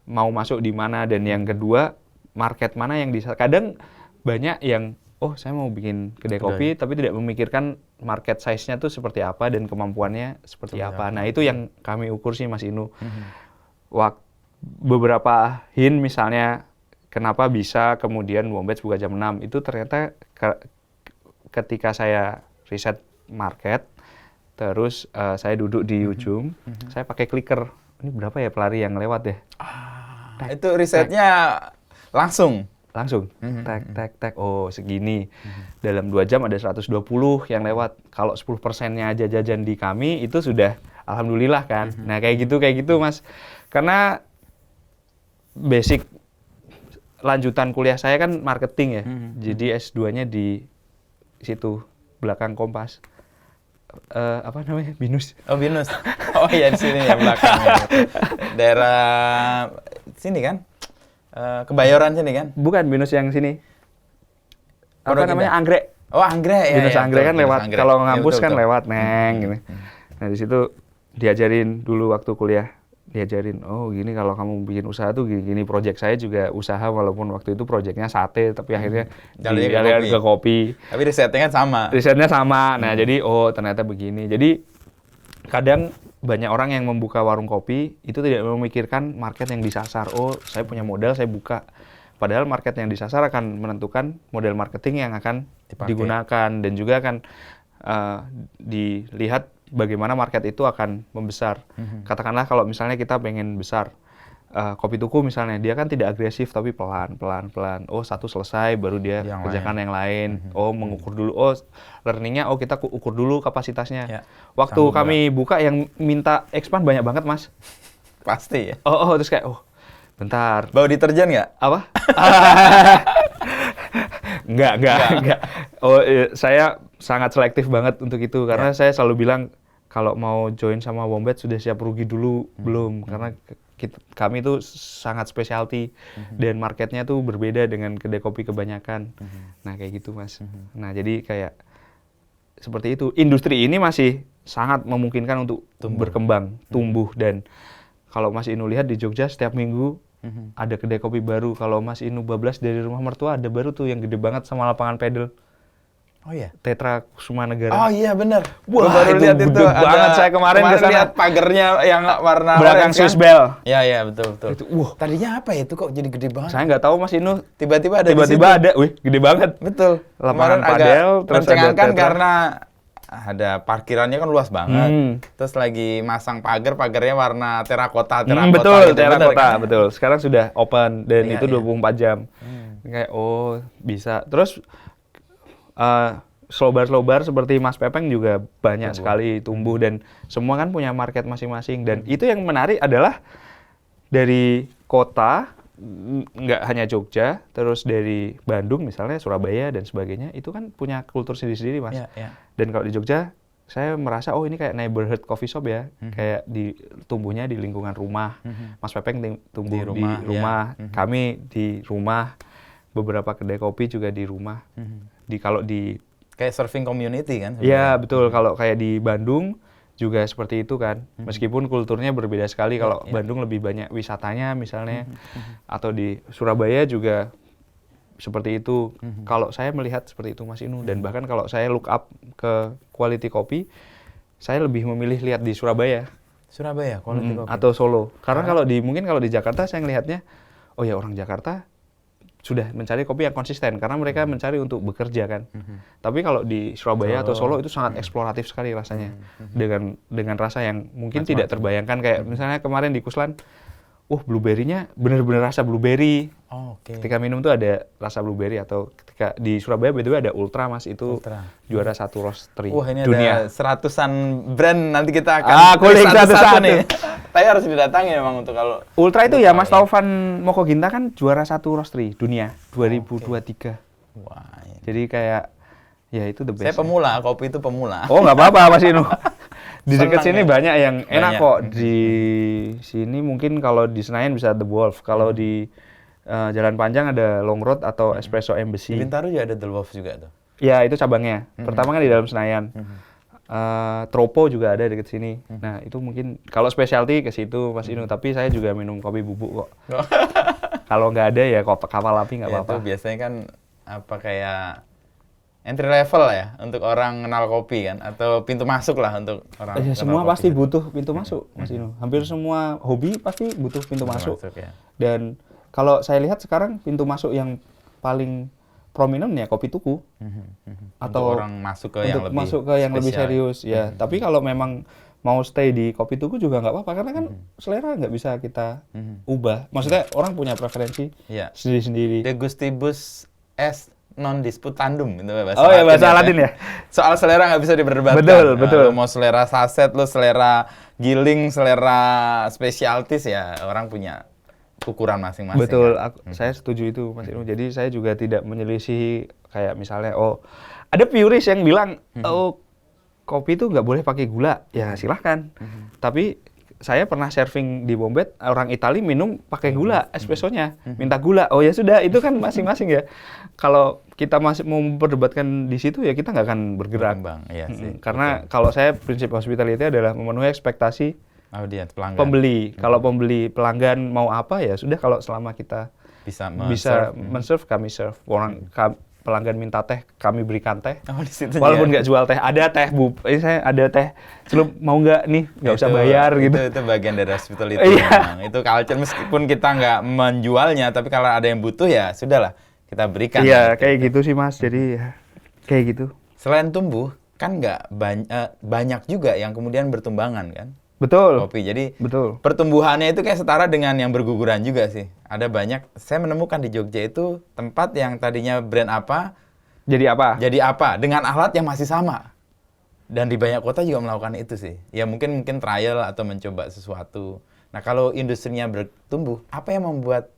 mau masuk di mana. Dan yang kedua, market mana yang kadang banyak yang saya mau bikin kedai kopi tapi tidak memikirkan market size-nya tuh seperti apa dan kemampuannya seperti apa. Nah, itu yang kami ukur sih Mas Inu. Beberapa hint misalnya kenapa bisa kemudian Wombats buka jam 6, itu ternyata ketika saya riset market, terus saya duduk di ujung, saya pakai clicker. Ini berapa ya pelari yang lewat ya? Itu risetnya langsung, tek, oh segini. Dalam 2 jam ada 120 yang lewat. Kalau 10%-nya aja jajan di kami, itu sudah alhamdulillah kan. Nah, kayak gitu Mas. Karena basic lanjutan kuliah saya kan marketing ya. Jadi S2-nya di situ, belakang Kompas. Apa namanya? Binus. Oh, Binus. Oh iya, di sini ya belakangnya. Daerah sini kan? Kebayoran sini kan? Bukan, Binus yang sini. Apa namanya? Anggrek. Oh, Anggrek ya. Binus Anggrek kan lewat. Kalau ngampus kan lewat gitu. Nah, di situ diajarin dulu waktu kuliah. Diajarin, oh gini kalau kamu bikin usaha tuh gini. Project saya juga usaha, walaupun waktu itu projectnya sate, tapi akhirnya dialihkan ke kopi. Tapi risetnya kan sama. Risetnya sama. Nah, jadi ternyata begini. Jadi kadang banyak orang yang membuka warung kopi itu tidak memikirkan market yang disasar. Oh, saya punya modal, saya buka. Padahal market yang disasar akan menentukan model marketing yang akan digunakan, dan juga akan dilihat bagaimana market itu akan membesar. Katakanlah kalau misalnya kita pengen besar, kopi tuku misalnya, dia kan tidak agresif tapi pelan. Oh, satu selesai baru dia kerjakan yang lain. Oh, mengukur dulu. Oh, learningnya, kita ukur dulu kapasitasnya. Ya, Waktu kami buka yang minta expand banyak banget, Mas. Pasti ya. Terus kayak, bentar. Bau deterjen nggak? Apa? Enggak. Saya sangat selektif banget untuk itu karena saya selalu bilang kalau mau join sama Wombet sudah siap rugi dulu belum, karena kami itu sangat specialty dan marketnya tuh berbeda dengan kedai kopi kebanyakan. Nah kayak gitu Mas. Nah jadi kayak seperti itu. Industri ini masih sangat memungkinkan untuk berkembang, tumbuh, dan kalau Mas Inu lihat di Jogja setiap minggu ada kedai kopi baru. Kalau Mas Inu bablas dari rumah mertua ada baru tuh yang gede banget sama lapangan pedal. Oh iya. Tetra Kusuma Negara. Oh iya benar. Wah, baru lihat itu. Banget saya kemarin kesana. Lihat pagernya yang warna belakang Swiss Bell. Iya betul. Itu, tadinya apa ya itu kok jadi gede banget? Saya nggak tahu Mas Inu. Tiba-tiba ada. Wih, gede banget. Betul. Lapangan padel, terus mencengangkan karena ada parkirannya kan luas banget. Terus lagi masang pagarnya warna terakota. Betul, gitu, terakota, betul. Sekarang sudah open dan itu 24 jam. Kayak bisa. Terus slow-bar seperti Mas Pepeng juga banyak sekali tumbuh dan semua kan punya market masing-masing. Dan itu yang menarik adalah dari kota, nggak hanya Jogja, terus dari Bandung misalnya, Surabaya dan sebagainya, itu kan punya kultur sendiri-sendiri Mas. Dan kalau di Jogja, saya merasa ini kayak neighborhood coffee shop ya, kayak tumbuhnya di lingkungan rumah. Mas Pepeng tumbuh di rumah, kami di rumah, beberapa kedai kopi juga di rumah. Kalau di kayak surfing community kan? Iya betul. Kalau kayak di Bandung juga seperti itu kan. Meskipun kulturnya berbeda sekali. Kalau Bandung lebih banyak wisatanya misalnya, atau di Surabaya juga seperti itu. Kalau saya melihat seperti itu Mas Inu. Dan bahkan kalau saya look up ke quality kopi, saya lebih memilih lihat di Surabaya. Quality kopi. Atau Solo. Karena mungkin kalau di Jakarta saya ngelihatnya, orang Jakarta sudah mencari kopi yang konsisten karena mereka mencari untuk bekerja kan. Tapi kalau di Surabaya atau Solo itu sangat eksploratif sekali rasanya. Dengan rasa yang mungkin tidak terbayangkan, kayak misalnya kemarin di Kuslan, blueberry-nya benar-benar rasa blueberry. Ketika minum tuh ada rasa blueberry. Atau ketika di Surabaya by the way ada Ultra Mas, itu juara 1 roastery ini dunia. Ada seratusan brand, nanti kita akan kulik satu-satu nih. Tapi harus didatangi memang untuk kalau Ultra itu ya Mas Taufan Mokoginta kan juara 1 roastery dunia 2023. Wah. Jadi kayak ya itu the best. Saya pemula, kopi itu pemula. Nggak apa-apa Mas Inu. Di dekat sini banyak yang enak kok. Di sini mungkin kalau di Senayan bisa The Wolf. Kalau di Jalan Panjang ada Long Road atau Espresso Embassy. Di Bintaro juga ada The Wolf juga tuh. Ya itu cabangnya. Pertama kan di dalam Senayan. Tropo juga ada dekat sini. Nah itu mungkin kalau specialty ke situ Mas Inu. Tapi saya juga minum kopi bubuk kok. Kalau nggak ada ya kapal api nggak apa-apa. Itu biasanya kan kayak entry level ya untuk orang kenal kopi kan, atau pintu masuk lah untuk orang. Semua pasti butuh pintu masuk Mas Inu. Hampir semua hobi pasti butuh pintu masuk. Ya. Dan kalau saya lihat sekarang pintu masuk yang paling prominent ya kopi tuku. Atau orang masuk ke yang lebih serius ya. Tapi kalau memang mau stay di kopi tuku juga nggak apa-apa karena kan selera nggak bisa kita ubah. Maksudnya orang punya preferensi sendiri-sendiri. De gustibus est non disputandum itu bahasa Latin ya. Soal selera nggak bisa diperdebatkan. Betul. Lu mau selera saset, lu selera giling, selera spesialtis ya orang punya ukuran masing-masing. Betul, saya setuju itu Mas Inu. Jadi saya juga tidak menyelisihi kayak misalnya ada purist yang bilang kopi itu nggak boleh pakai gula. Ya silahkan. Tapi saya pernah surfing di Wombet, orang Itali minum pakai gula espressonya, minta gula. Ya sudah, itu kan masing-masing ya. Kalau kita masih mau memperdebatkan di situ ya kita nggak akan bergerak. Iya sih. Karena kalau saya prinsip hospitality adalah memenuhi ekspektasi audiens, pelanggan. Pembeli. Kalau pelanggan mau apa ya sudah, kalau selama kita bisa men-serve, kami serve. Orang pelanggan minta teh, kami berikan teh. Di situ walaupun nggak jual teh, ada teh ini saya ada teh. Celup mau nggak nih, nggak usah bayar gitu. Itu bagian dari hospitality memang. Itu culture, meskipun kita nggak menjualnya, tapi kalau ada yang butuh ya sudahlah kita berikan. Iya, kayak gitu sih Mas. Jadi kayak gitu. Selain tumbuh, kan nggak banyak juga yang kemudian bertumbangan kan. Betul. kopi. Jadi Betul. pertumbuhannya itu kayak setara dengan yang berguguran juga sih. Ada banyak, saya menemukan di Jogja itu tempat yang tadinya brand apa, Jadi apa? dengan alat yang masih sama. Dan di banyak kota juga melakukan itu sih. Ya mungkin trial atau mencoba sesuatu. Nah kalau industrinya bertumbuh, apa yang membuat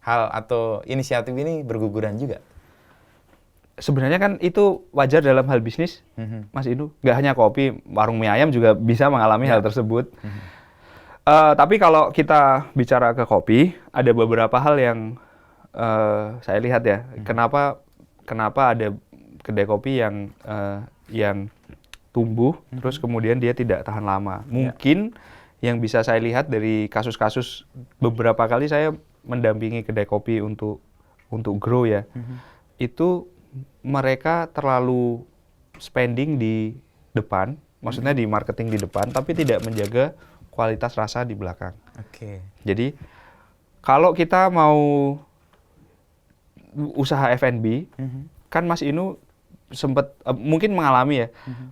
hal atau inisiatif ini berguguran juga? Sebenarnya kan itu wajar dalam hal bisnis, Mas Inu. Nggak hanya kopi, warung mie ayam juga bisa mengalami hal tersebut. Tapi kalau kita bicara ke kopi, ada beberapa hal yang saya lihat ya. Kenapa ada kedai kopi yang tumbuh, terus kemudian dia tidak tahan lama. Mungkin yang bisa saya lihat dari kasus-kasus beberapa kali saya mendampingi kedai kopi untuk grow ya, itu mereka terlalu spending di depan, maksudnya di marketing di depan, tapi tidak menjaga kualitas rasa di belakang. Oke. Jadi kalau kita mau usaha F&B, kan Mas Inu sempat mungkin mengalami ya,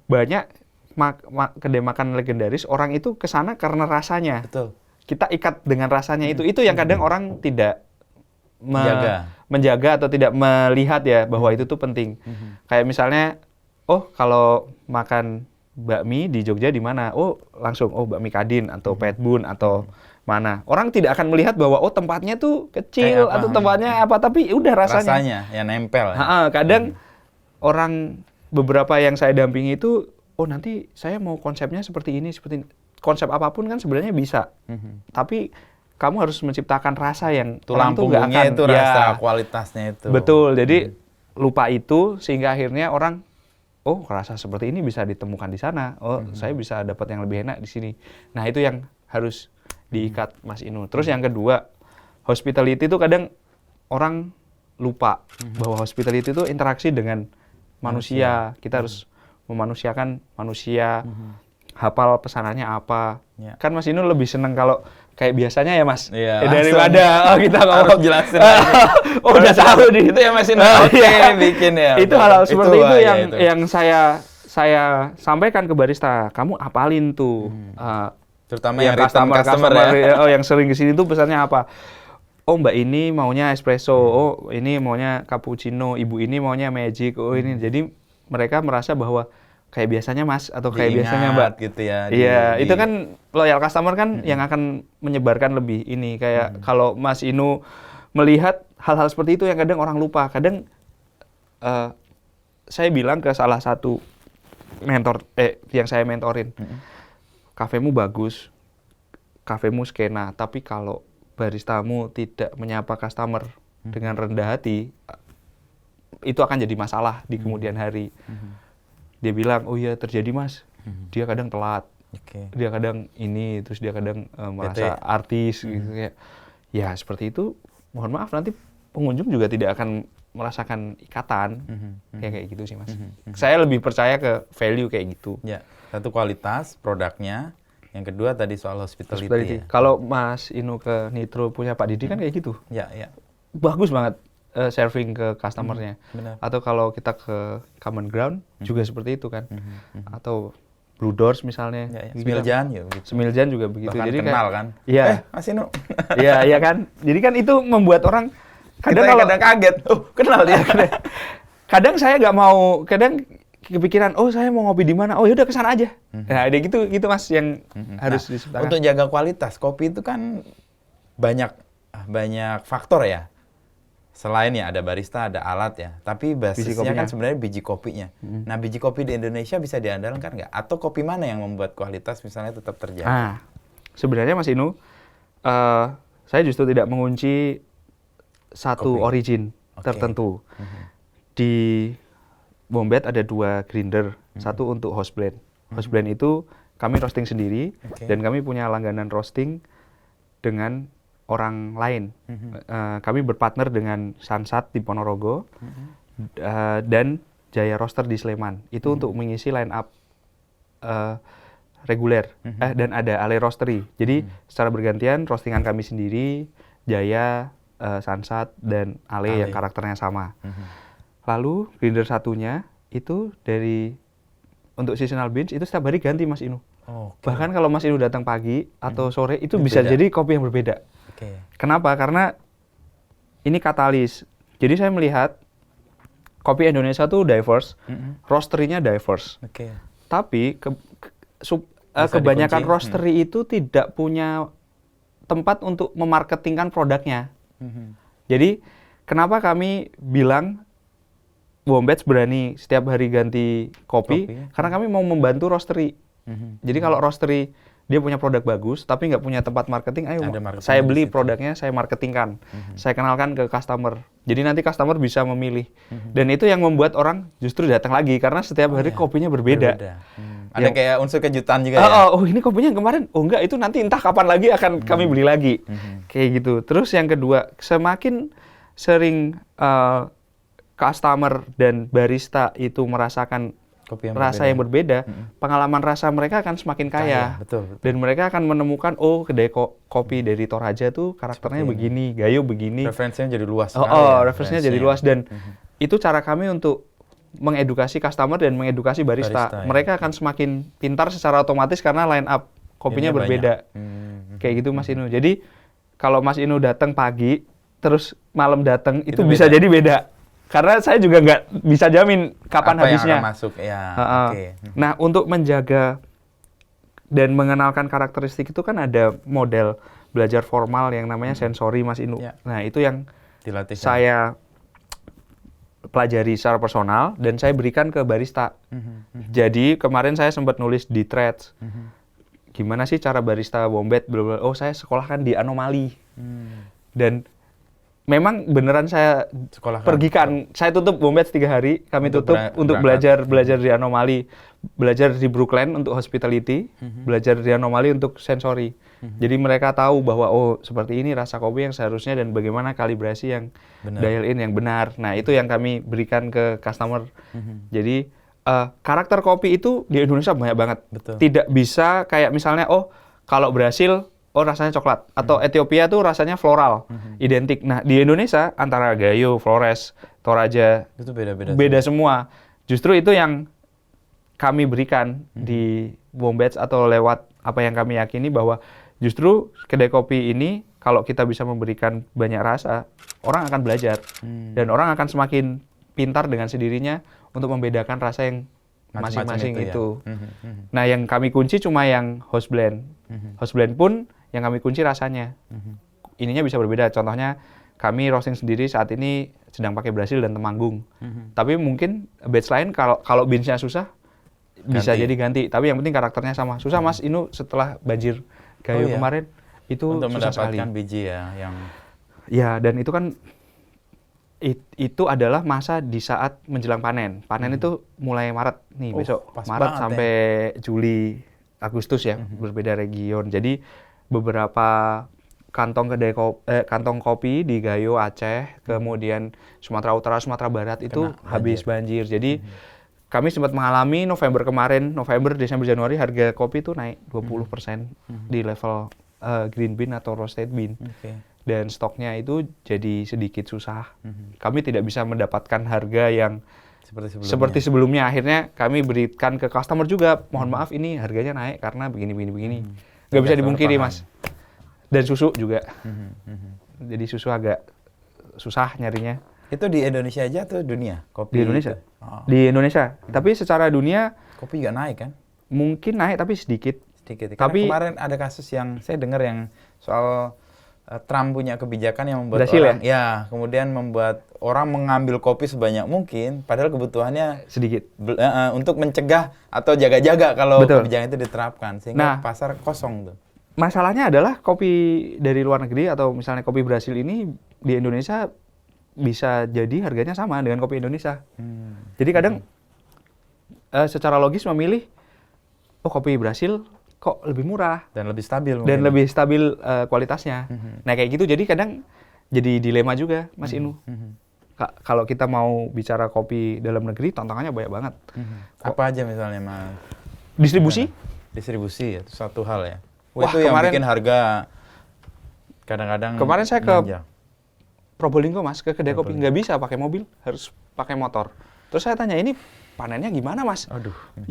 banyak kedai makan legendaris orang itu kesana karena rasanya. Betul. Kita ikat dengan rasanya itu yang kadang orang tidak menjaga atau tidak melihat ya bahwa itu tuh penting. Kayak misalnya, oh kalau makan bakmi di Jogja di mana? Oh langsung bakmi Kadin atau Petbun atau mana. Orang tidak akan melihat bahwa tempatnya tuh kecil atau tempatnya apa, tapi udah rasanya. Rasanya yang nempel. Kadang orang beberapa yang saya dampingi itu, nanti saya mau konsepnya seperti ini. Konsep apapun kan sebenarnya bisa. Tapi kamu harus menciptakan rasa yang tulang orang tuh nggak akan. itu rasa kualitasnya itu. Betul. Jadi lupa itu sehingga akhirnya orang, rasa seperti ini bisa ditemukan di sana. Saya bisa dapat yang lebih enak di sini. Nah itu yang harus diikat Mas Inu. Terus yang kedua, hospitality itu kadang orang lupa bahwa hospitality itu interaksi dengan manusia. Kita harus memanusiakan manusia, hafal pesanannya apa. Kan Mas Inu lebih seneng kalau kayak biasanya ya Mas, daripada kita ngomong jelasin. Udah tahu di itu ya Mas Inu. Bikin ya. Itu hal-hal seperti itu yang saya sampaikan ke barista. Kamu apalin tuh. Terutama yang customer ya. Yang sering kesini tuh pesannya apa? Mbak ini maunya espresso, ini maunya cappuccino, ibu ini maunya magic, ini. Jadi mereka merasa bahwa kayak biasanya Mas atau kayak biasanya Mbak gitu ya. Iya, itu kan loyal customer kan yang akan menyebarkan lebih ini. Kayak kalau Mas Inu melihat hal-hal seperti itu yang kadang orang lupa. Kadang saya bilang ke salah satu mentor yang saya mentorin. Kafemu bagus, kafemu skena, tapi kalau baristamu tidak menyapa customer dengan rendah hati, itu akan jadi masalah di kemudian hari. Dia bilang, iya terjadi Mas, dia kadang telat, dia kadang ini, terus dia kadang merasa artis, gitu kayak. Ya seperti itu, mohon maaf nanti pengunjung juga tidak akan merasakan ikatan, kayak gitu sih Mas. Saya lebih percaya ke value kayak gitu. Ya, satu kualitas produknya. Yang kedua tadi soal hospitality. Ya. Kalau Mas Inu ke Nitro punya Pak Didi kan kayak gitu. Ya. Bagus banget serving ke customer-nya. Atau kalau kita ke Common Ground juga seperti itu kan. Atau Blue Doors misalnya. Semiljan ya begitu. Semiljan juga begitu. Bahkan jadi kenal kan. Iya. Mas Inu. Iya kan. Jadi kan itu membuat orang kadang kaget. Kenal dia. Kadang saya nggak mau, kadang kepikiran, saya mau ngopi di mana? Yaudah kesana aja. Nah, ada gitu Mas yang harus disebutkan. Untuk jaga kualitas kopi itu kan banyak faktor ya. Selain ya ada barista, ada alat ya. Tapi basisnya kan sebenarnya biji kopinya. Nah, biji kopi di Indonesia bisa diandalkan nggak? Atau kopi mana yang membuat kualitas misalnya tetap terjaga? Sebenarnya Mas Inu, saya justru tidak mengunci satu origin tertentu. Di Bombet ada 2 grinder, satu untuk house blend. House blend itu kami roasting sendiri dan kami punya langganan roasting dengan orang lain. Kami berpartner dengan Sansat di Ponorogo dan Jaya Roaster di Sleman. Itu untuk mengisi line up reguler dan ada Ale Roastery. Jadi secara bergantian roastingan kami sendiri, Jaya, Sansat dan Ale yang karakternya sama. Lalu grinder satunya itu untuk seasonal beans itu setiap hari ganti Mas Inu. Bahkan kalau Mas Inu datang pagi atau sore itu bisa jadi kopi yang berbeda. Kenapa? Karena ini katalis. Jadi saya melihat kopi Indonesia tuh diverse, roastery-nya diverse. Tapi kebanyakan roastery itu tidak punya tempat untuk memarketingkan produknya. Jadi kenapa kami bilang Wombats berani setiap hari ganti kopi? Karena kami mau membantu roastery. Jadi kalau roastery dia punya produk bagus, tapi nggak punya tempat marketing, ayo saya beli produknya, saya marketingkan, saya kenalkan ke customer. Jadi nanti customer bisa memilih. Dan itu yang membuat orang justru datang lagi, karena setiap hari kopinya berbeda. Ada kayak unsur kejutan juga ya? Oh ini kopinya yang kemarin, oh enggak, itu nanti entah kapan lagi akan kami beli lagi. Kayak gitu. Terus yang kedua, semakin sering customer dan barista itu merasakan rasa yang berbeda, pengalaman rasa mereka akan semakin kaya. Betul. Dan mereka akan menemukan, oh kedai kopi dari Toraja tuh karakternya begini, Gayo begini. Referensinya jadi luas. Referensinya jadi luas. Dan itu cara kami untuk mengedukasi customer dan mengedukasi barista. Mereka akan semakin pintar secara otomatis karena line up kopinya berbeda. Kayak gitu Mas Inu. Jadi kalau Mas Inu datang pagi, terus malam datang, itu bisa jadi beda. Karena saya juga nggak bisa jamin kapan habisnya. Yang akan masuk, ya. Nah, untuk menjaga dan mengenalkan karakteristik itu kan ada model belajar formal yang namanya sensori, Mas Inu. Nah, itu yang dilatih saya pelajari secara personal dan saya berikan ke barista. Jadi kemarin saya sempat nulis di threads. Gimana sih cara barista Wombats? Oh, saya sekolahkan di Anomali. Dan memang beneran saya pergikan. Saya tutup Wombats 3 hari. Kami tutup untuk belajar di Anomali. Belajar di Brooklyn untuk hospitality. Belajar di Anomali untuk sensory. Jadi mereka tahu bahwa oh seperti ini rasa kopi yang seharusnya dan bagaimana kalibrasi yang dial in yang benar. Nah itu yang kami berikan ke customer. Jadi karakter kopi itu di Indonesia banyak banget. Tidak bisa kayak misalnya oh kalau Brasil rasanya coklat. Atau Ethiopia tuh rasanya floral, identik. Nah, di Indonesia antara Gayo, Flores, Toraja, itu beda semua. Justru itu yang kami berikan di Wombats atau lewat apa yang kami yakini bahwa justru kedai kopi ini kalau kita bisa memberikan banyak rasa, orang akan belajar. Dan orang akan semakin pintar dengan sendirinya untuk membedakan rasa yang masing-masing itu. Nah, yang kami kunci cuma yang house blend. House blend pun yang kami kunci rasanya. Ininya bisa berbeda. Contohnya kami roasting sendiri saat ini sedang pakai Brasil dan Temanggung. Tapi mungkin batch lain kalau beans-nya susah bisa jadi ganti. Tapi yang penting karakternya sama. Susah Mas Inu setelah banjir Gayo kemarin itu untuk susah sekali. mendapatkan biji ya yang dan itu kan itu adalah masa di saat menjelang panen. Panen itu mulai Maret nih besok. Maret sampai Juli, Agustus ya, berbeda region. Jadi beberapa kantong kantong kopi di Gayo Aceh, kemudian Sumatera Utara, Sumatera Barat itu habis banjir. Jadi kami sempat mengalami November kemarin, November, Desember, Januari harga kopi itu naik 20% di level green bean atau roasted bean. Dan stoknya itu jadi sedikit susah. Kami tidak bisa mendapatkan harga yang seperti sebelumnya. Akhirnya kami berikan ke customer juga, mohon maaf ini harganya naik karena begini. Nggak bisa dipungkiri Mas. Dan susu juga. Jadi susu agak susah nyarinya. Itu di Indonesia aja atau dunia? Kopi di Indonesia. Di Indonesia. Tapi secara dunia kopi juga naik kan? Mungkin naik tapi sedikit. Karena tapi kemarin ada kasus yang saya dengar yang soal Trump punya kebijakan yang membuat Brasil, orang kemudian membuat orang mengambil kopi sebanyak mungkin padahal kebutuhannya sedikit untuk mencegah atau jaga-jaga kalau kebijakan itu diterapkan sehingga pasar kosong tuh. Masalahnya adalah kopi dari luar negeri atau misalnya kopi Brasil ini di Indonesia bisa jadi harganya sama dengan kopi Indonesia. Jadi kadang secara logis memilih kopi Brasil kok lebih murah dan lebih stabil lebih stabil kualitasnya. Nah kayak gitu jadi kadang jadi dilema juga Mas Inu. Kalau kita mau bicara kopi dalam negeri tantangannya banyak banget. Apa aja misalnya Mas? Distribusi ya itu satu hal ya. Itu yang bikin harga kadang-kadang kemarin saya ke Probolinggo Mas, ke kedai kopi nggak bisa pakai mobil, harus pakai motor. Terus saya tanya ini panennya gimana Mas?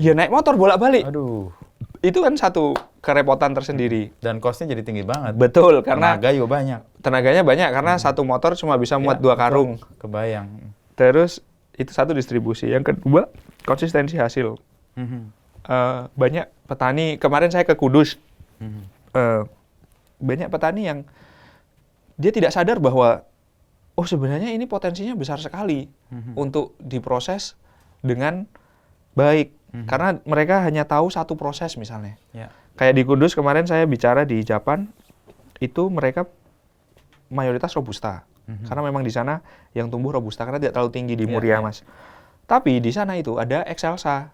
Ya naik motor bolak-balik. itu kan satu kerepotan tersendiri. Dan cost-nya jadi tinggi banget. Betul, karena tenaga juga banyak. Tenaganya banyak karena satu motor cuma bisa muat 2 karung. Kebayang. Terus itu satu distribusi. Yang kedua, konsistensi hasil. Banyak petani, kemarin saya ke Kudus, banyak petani yang dia tidak sadar bahwa oh sebenarnya ini potensinya besar sekali untuk diproses dengan baik. Karena mereka hanya tahu satu proses misalnya. Kayak di Kudus kemarin saya bicara di Japan, itu mereka mayoritas Robusta. Karena memang di sana yang tumbuh Robusta karena tidak terlalu tinggi di Muria, Mas. Tapi di sana itu ada Excelsa,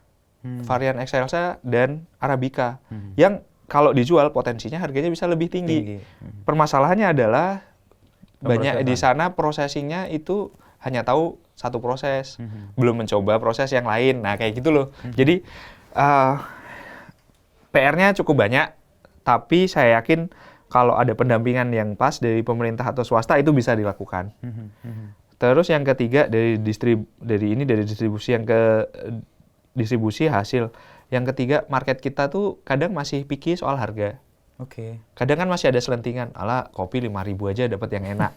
varian Excelsa dan Arabica, yang kalau dijual potensinya harganya bisa lebih tinggi. Permasalahannya adalah banyak di sana processing-nya itu hanya tahu satu proses, belum mencoba proses yang lain. Nah, kayak gitu loh. Jadi, PR-nya cukup banyak, tapi saya yakin kalau ada pendampingan yang pas dari pemerintah atau swasta itu bisa dilakukan. Terus yang ketiga dari distribusi yang ke distribusi hasil. Yang ketiga, market kita tuh kadang masih picky soal harga. Kadang kan masih ada selentingan, ala kopi 5.000 aja dapat yang enak.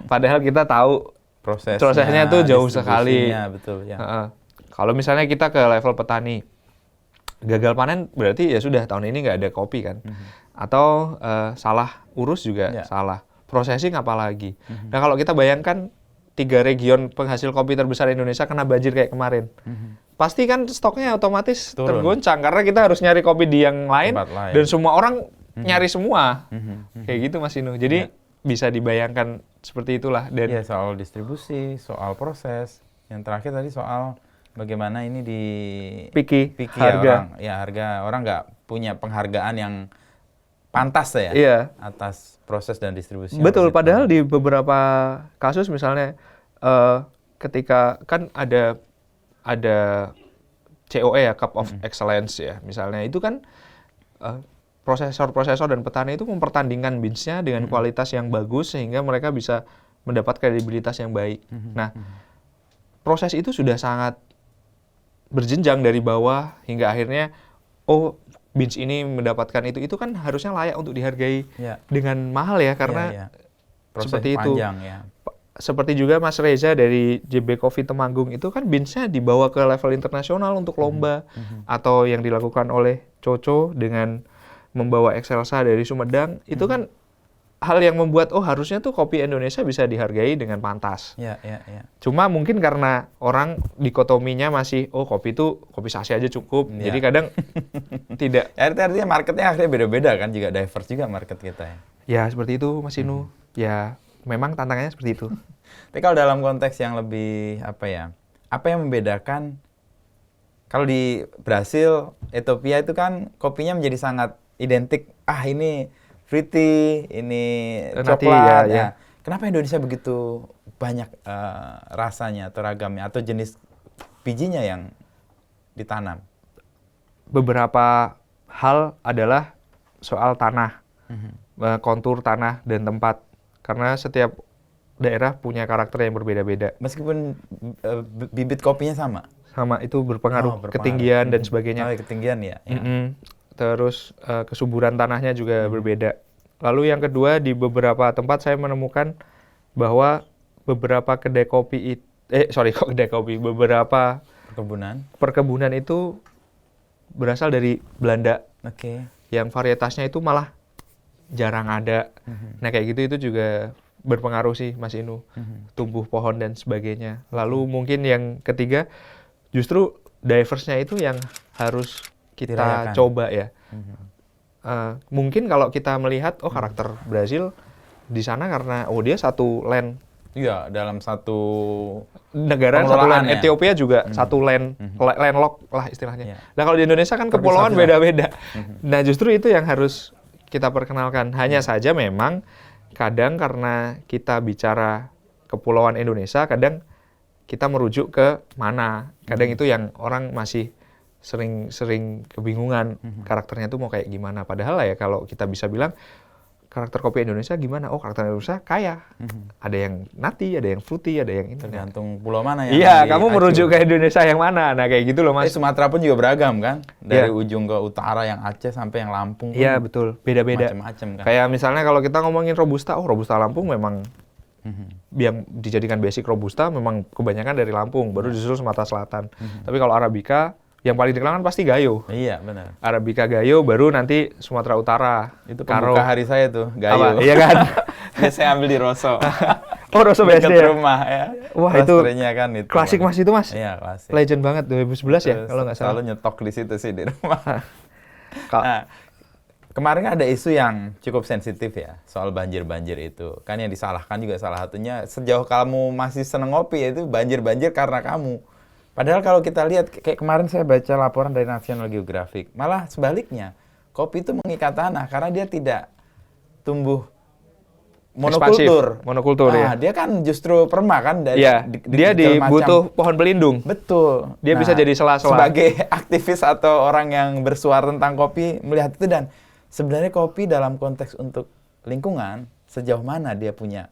Padahal kita tahu prosesnya tuh jauh sekali. Betul, ya. Kalau misalnya kita ke level petani, gagal panen berarti ya sudah tahun ini nggak ada kopi kan. Atau salah urus juga salah. Processing apalagi. Nah kalau kita bayangkan 3 region penghasil kopi terbesar Indonesia kena banjir kayak kemarin. Pasti kan stoknya otomatis tergoncang karena kita harus nyari kopi di yang lain. Dan semua orang nyari semua. Kayak gitu Mas Inu. Jadi bisa dibayangkan seperti itulah. Dan soal distribusi, soal proses. Yang terakhir tadi soal bagaimana ini di picky harga. Harga orang nggak punya penghargaan yang pantas atas proses dan distribusi. Betul, padahal di beberapa kasus misalnya ketika kan ada COE ya, Cup of Excellence ya, misalnya itu kan prosesor dan petani itu mempertandingkan beans-nya dengan kualitas yang bagus sehingga mereka bisa mendapat kredibilitas yang baik. Nah, proses itu sudah sangat berjenjang dari bawah hingga akhirnya beans ini mendapatkan itu kan harusnya layak untuk dihargai dengan mahal ya karena seperti itu. Seperti juga Mas Reza dari JB Coffee Temanggung itu kan beans-nya dibawa ke level internasional untuk lomba atau yang dilakukan oleh Coco dengan membawa Excelsa dari Sumedang itu kan hal yang membuat harusnya tuh kopi Indonesia bisa dihargai dengan pantas. Cuma mungkin karena orang dikotominya masih kopi itu kopi sachet aja cukup. Jadi kadang tidak. Artinya marketnya akhirnya beda-beda kan, juga diverse juga market kita ya. Ya seperti itu Mas Inu. Ya memang tantangannya seperti itu. Tapi kalau dalam konteks yang lebih apa yang membedakan kalau di Brasil, Ethiopia itu kan kopinya menjadi sangat identik. Ini fruity, ini coklat. Kenapa Indonesia begitu banyak rasanya atau ragamnya atau jenis bijinya yang ditanam? Beberapa hal adalah soal tanah, kontur tanah dan tempat. Karena setiap daerah punya karakter yang berbeda-beda. Meskipun bibit kopinya sama? Sama, itu berpengaruh. Ketinggian dan sebagainya. Ketinggian ya. Terus kesuburan tanahnya juga berbeda. Lalu yang kedua, di beberapa tempat saya menemukan bahwa beberapa kedai kopi beberapa perkebunan itu berasal dari Belanda. Yang varietasnya itu malah jarang ada. Nah kayak gitu itu juga berpengaruh sih Mas Inu. Tumbuh pohon dan sebagainya. Lalu mungkin yang ketiga, justru diverse-nya itu yang harus kita coba ya. Mungkin kalau kita melihat karakter Brazil di sana karena dia satu land. Iya, dalam satu negara, satu land. Ethiopia juga satu landlock lah istilahnya. Nah kalau di Indonesia kan kepulauan beda-beda. Nah justru itu yang harus kita perkenalkan. Hanya saja memang kadang karena kita bicara kepulauan Indonesia, kadang kita merujuk ke mana. Kadang itu yang orang masih sering kebingungan karakternya itu mau kayak gimana. Padahal ya kalau kita bisa bilang karakter kopi Indonesia gimana? Oh, karakter Indonesia kaya. Ada yang nutty, ada yang fruity, ada yang ini. Tergantung pulau mana yang Iya, kamu merujuk ke Indonesia yang mana? Nah, kayak gitu loh, Mas. Sumatera pun juga beragam kan? Dari ujung ke utara yang Aceh sampai yang Lampung. Iya, betul. Beda-beda. Macam-macam kan. Kayak misalnya kalau kita ngomongin Robusta, Robusta Lampung memang yang dijadikan basic Robusta memang kebanyakan dari Lampung, baru justru Sumatera Selatan. Tapi kalau Arabica yang paling dikenal kan pasti Gayo. Iya, benar. Arabica Gayo, baru nanti Sumatera Utara. Itu pembuka hari saya tuh, Gayo. Apa? Iya kan? Saya ambil di Rosso. Oh, Rosso BSD Dekat ya? rumah ya. Wah, itu kan itu. klasik Mas itu, Mas? Iya, klasik. Legend banget, 2011 ya kalau nggak salah. Selalu nyetok di situ sih di rumah. Nah, kemarin ada isu yang cukup sensitif ya, soal banjir-banjir itu. Kan yang disalahkan juga salah satunya, sejauh kamu masih seneng ngopi, itu banjir-banjir karena kamu. Padahal kalau kita lihat, kayak kemarin saya baca laporan dari National Geographic, malah sebaliknya, kopi itu mengikat tanah karena dia tidak tumbuh monokultur. Monokultur ya. Dia kan justru perma kan. Iya, dia butuh pohon pelindung. Betul. Dia bisa jadi sela-sela. Sebagai aktivis atau orang yang bersuara tentang kopi, melihat itu dan sebenarnya kopi dalam konteks untuk lingkungan, sejauh mana dia punya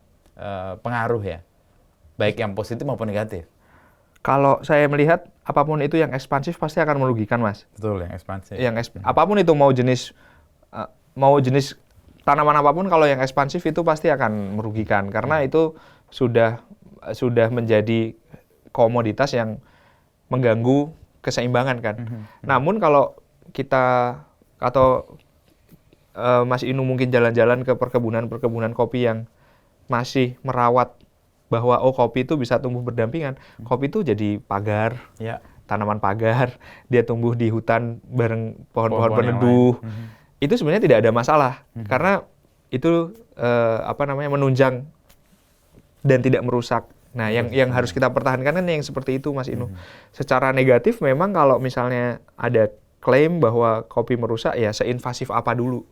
pengaruh ya? Baik yang positif maupun negatif. Kalau saya melihat apapun itu yang ekspansif pasti akan merugikan, Mas. Betul, yang ekspansif. Apapun itu mau jenis tanaman apapun, kalau yang ekspansif itu pasti akan merugikan karena itu sudah menjadi komoditas yang mengganggu keseimbangan kan. Namun kalau kita atau Mas Inu mungkin jalan-jalan ke perkebunan kopi yang masih merawat bahwa kopi itu bisa tumbuh berdampingan. Kopi itu jadi pagar, tanaman pagar, dia tumbuh di hutan bareng pohon-pohon peneduh. Itu sebenarnya tidak ada masalah karena itu menunjang dan tidak merusak. Nah, yang harus kita pertahankan kan yang seperti itu, Mas Inu. Secara negatif memang kalau misalnya ada klaim bahwa kopi merusak, ya seinvasif apa dulu.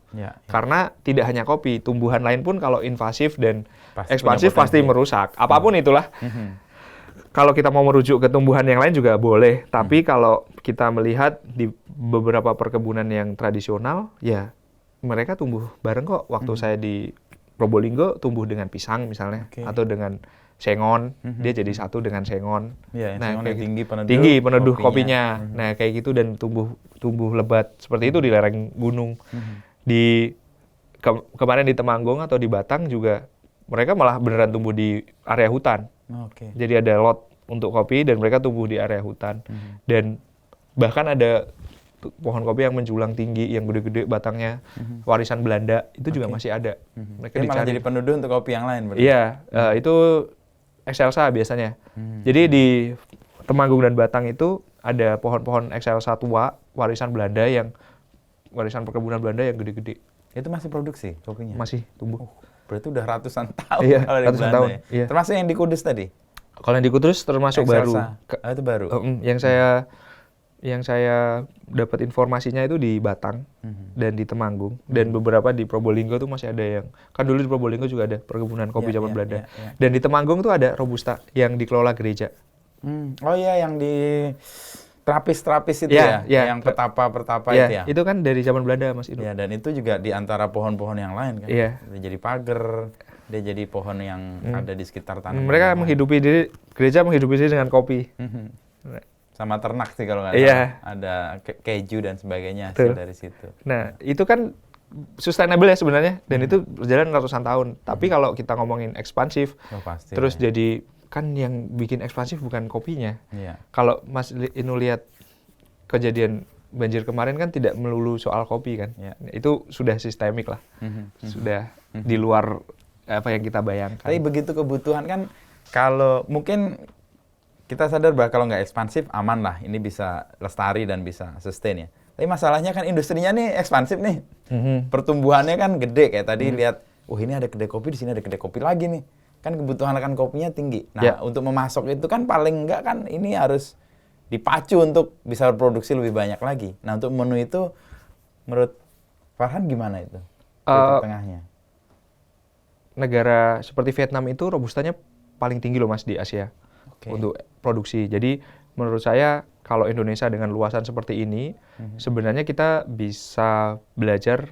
Karena tidak hanya kopi, tumbuhan lain pun kalau invasif dan ekspansif pasti merusak. Apapun itulah. Kalau kita mau merujuk ke tumbuhan yang lain juga boleh. Tapi kalau kita melihat di beberapa perkebunan yang tradisional, ya mereka tumbuh bareng kok. Waktu saya di Probolinggo tumbuh dengan pisang misalnya, atau dengan sengon, dia jadi satu dengan sengon. Nah, kayak tinggi peneduh kopinya. Nah, kayak gitu dan tumbuh lebat seperti itu di lereng gunung. Di kemarin di Temanggung atau di Batang juga mereka malah beneran tumbuh di area hutan. Jadi ada lot untuk kopi dan mereka tumbuh di area hutan. Dan bahkan ada pohon kopi yang menjulang tinggi, yang gede-gede batangnya, warisan Belanda, itu juga masih ada. Mereka malah jadi peneduh untuk kopi yang lain. Iya, itu Excelsa biasanya. Jadi di Temanggung dan Batang itu ada pohon-pohon Excelsa tua, warisan perkebunan Belanda yang gede-gede. Itu masih produksi kopinya? Masih tumbuh. Berarti udah ratusan tahun. Iya, ratusan tahun. Ya? Iya. Termasuk yang di Kudus tadi? Kalau yang di Kudus termasuk Excelsa. baru. Itu baru? Yang saya dapat informasinya itu di Batang dan di Temanggung dan beberapa di Probolinggo tuh masih ada yang kan dulu di Probolinggo juga ada perkebunan kopi zaman Belanda. Dan di Temanggung tuh ada Robusta yang dikelola gereja. Oh iya, yang di terapis itu yang petapa-petapa itu ya. Itu kan dari zaman Belanda, Mas Inu. Iya, dan itu juga di antara pohon-pohon yang lain kan. Iya. Dia jadi pagar, dia jadi pohon yang ada di sekitar tanaman. Mereka gereja menghidupi diri dengan kopi. Sama ternak sih kalau nggak salah. Ada keju dan sebagainya hasil dari situ. Nah, itu kan sustainable ya sebenarnya dan itu berjalan ratusan tahun. Tapi kalau kita ngomongin ekspansif, terus jadi kan yang bikin ekspansif bukan kopinya. Kalau Mas Inu lihat kejadian banjir kemarin kan tidak melulu soal kopi kan. Itu sudah sistemik lah. Sudah di luar apa yang kita bayangkan. Tapi begitu kebutuhan kan, kalau mungkin kita sadar bahwa kalau nggak ekspansif aman lah, ini bisa lestari dan bisa sustain ya. Tapi masalahnya kan industrinya nih ekspansif nih, pertumbuhannya kan gede kayak tadi lihat, ini ada kedai kopi, di sini ada kedai kopi lagi nih, kan kebutuhan akan kopinya tinggi. Nah untuk memasok itu kan paling nggak kan ini harus dipacu untuk bisa produksi lebih banyak lagi. Nah untuk menu itu menurut Farhan gimana itu? Titik tengahnya. Negara seperti Vietnam itu robustanya paling tinggi loh Mas di Asia. Untuk produksi. Jadi menurut saya kalau Indonesia dengan luasan seperti ini, sebenarnya kita bisa belajar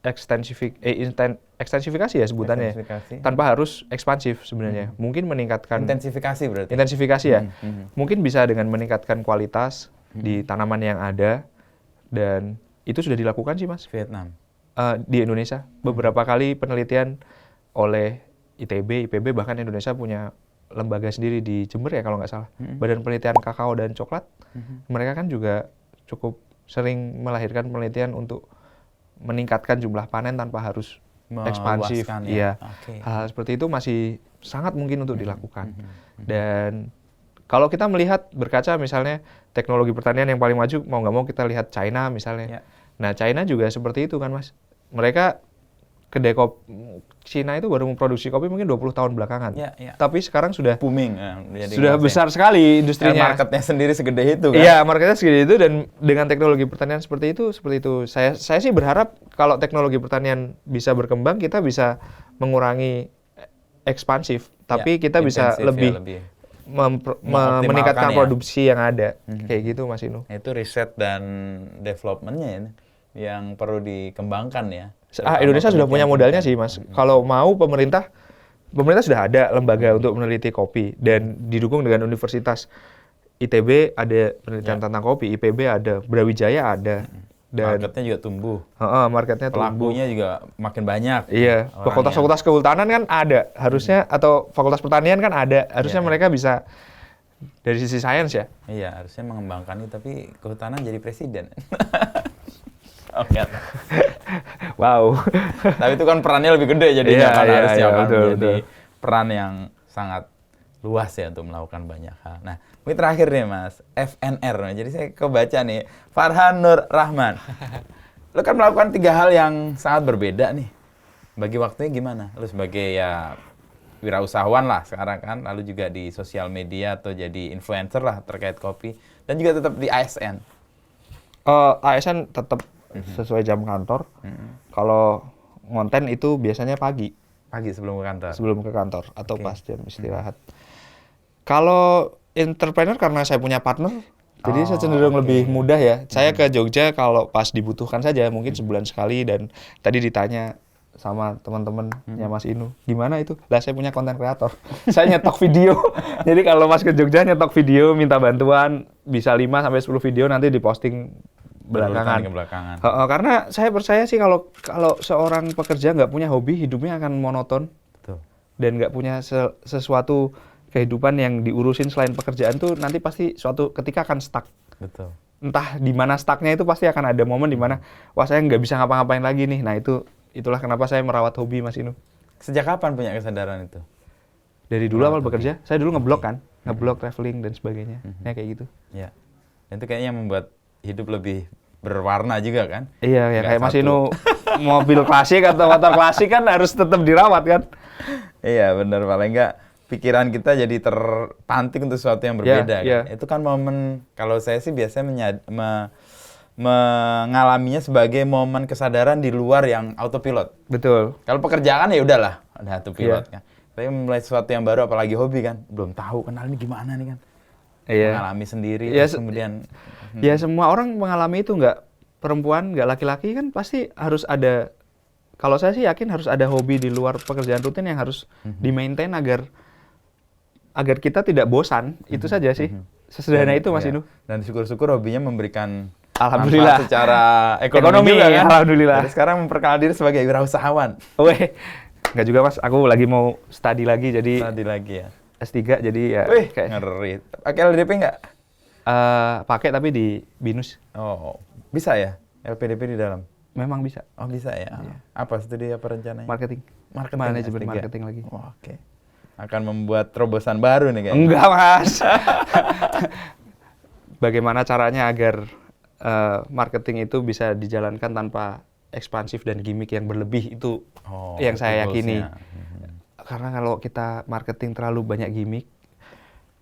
ekstensifikasi ya sebutannya. Tanpa harus ekspansif sebenarnya. Mungkin meningkatkan intensifikasi berarti. Intensifikasi ya. Mungkin bisa dengan meningkatkan kualitas di tanaman yang ada, dan itu sudah dilakukan sih Mas. Vietnam. Di Indonesia beberapa kali penelitian oleh ITB, IPB, bahkan Indonesia punya lembaga sendiri di Jember ya kalau nggak salah. Badan Penelitian Kakao dan Coklat. Mereka kan juga cukup sering melahirkan penelitian untuk meningkatkan jumlah panen tanpa harus ekspansif. Ya? Iya. Hal seperti itu masih sangat mungkin untuk dilakukan. Dan kalau kita melihat berkaca misalnya teknologi pertanian yang paling maju, mau nggak mau kita lihat China misalnya. Nah China juga seperti itu kan Mas. Mereka kedai kopi Cina itu baru memproduksi kopi mungkin 20 tahun belakangan. Tapi sekarang sudah booming. Sudah besar sekali industrinya. Marketnya sendiri segede itu kan? Iya, marketnya segede itu, dan dengan teknologi pertanian seperti itu. Saya sih berharap kalau teknologi pertanian bisa berkembang, kita bisa mengurangi ekspansif. Tapi kita bisa lebih meningkatkan produksi yang ada. Kayak gitu Mas Inu. Itu riset dan development-nya ya, yang perlu dikembangkan ya. Indonesia sudah punya modalnya sih Mas. Kalau mau pemerintah sudah ada lembaga untuk meneliti kopi, dan didukung dengan universitas. ITB ada penelitian tentang kopi, IPB ada, Brawijaya ada. Dan marketnya juga tumbuh. Marketnya tumbuh. Pelakunya juga makin banyak. Iya, fakultas kehutanan kan ada, harusnya, atau fakultas pertanian kan ada, harusnya mereka bisa dari sisi sains ya. Iya, harusnya mengembangkan itu, tapi kehutanan jadi presiden. Wow. Tapi itu kan perannya lebih gede jadinya, kan harusnya kan betul, jadi peran yang sangat luas ya untuk melakukan banyak hal. Nah, mungkin terakhir nih Mas, FNR. Jadi saya kebaca nih, Farhan Nur Rahman. Lo kan melakukan 3 hal yang sangat berbeda nih. Bagi waktunya gimana? Lo sebagai ya wirausahawan lah sekarang kan, lalu juga di sosial media atau jadi influencer lah terkait kopi, dan juga tetap di ASN. ASN tetap sesuai jam kantor. Kalau ngonten itu biasanya pagi sebelum ke kantor. Sebelum ke kantor atau pas jam istirahat. Kalau entrepreneur karena saya punya partner, jadi saya cenderung lebih mudah ya. Saya ke Jogja kalau pas dibutuhkan saja, mungkin sebulan sekali, dan tadi ditanya sama teman-temannya Mas Inu, gimana itu? Lah saya punya konten kreator. Saya nyetok video. Jadi kalau Mas ke Jogja nyetok video, minta bantuan, bisa 5 sampai 10 video nanti diposting belakangan. Karena saya percaya sih kalau seorang pekerja nggak punya hobi, hidupnya akan monoton. Betul. Dan nggak punya sesuatu kehidupan yang diurusin selain pekerjaan tuh nanti pasti suatu ketika akan stuck. Betul. Entah di mana stucknya itu pasti akan ada momen di mana wah saya nggak bisa ngapa-ngapain lagi nih. Nah itulah kenapa saya merawat hobi Mas Inu. Sejak kapan punya kesadaran itu? Dari dulu awal bekerja, saya dulu ngeblog kan, ngeblog traveling dan sebagainya. Ya kayak gitu. Ya. Dan itu kayaknya membuat hidup lebih berwarna juga kan? Iya, ya kayak Mas Inu mobil klasik atau motor klasik kan harus tetap dirawat kan? Iya, benar, paling enggak pikiran kita jadi terpantik untuk sesuatu yang berbeda. Kan? Itu kan momen, kalau saya sih biasanya mengalaminya sebagai momen kesadaran di luar yang autopilot. Betul. Kalau pekerjaan ya udahlah, ada autopilot kan. Tapi mulai sesuatu yang baru, apalagi hobi kan, belum tahu kenal ini gimana nih kan. Mengalami sendiri, terus kemudian... Ya semua orang mengalami itu, nggak perempuan, nggak laki-laki kan pasti harus ada. Kalau saya sih yakin harus ada hobi di luar pekerjaan rutin yang harus di-maintain agar kita tidak bosan. Itu saja sih. Sesederhana itu Mas Inu. Dan syukur-syukur hobinya memberikan alhamdulillah secara ekonomi juga, kan? Alhamdulillah. Jadi sekarang memperkenalkan diri sebagai wirausahawan. Weh, nggak juga Mas. Aku lagi mau study lagi jadi. Study lagi ya. S3 jadi ya. Wih, ngeri. Pakai LDP nggak? Pakai tapi di BINUS. Oh, bisa ya? LPDP di dalam? Memang bisa. Oh, bisa ya? Iya. Apa studi apa rencananya? Marketing. Manajemen marketing lagi. Oh, oke. Akan membuat terobosan baru nih kayaknya. Enggak, Mas. Bagaimana caranya agar marketing itu bisa dijalankan tanpa ekspansif dan gimmick yang berlebih, itu yang saya yakini. Karena kalau kita marketing terlalu banyak gimmick,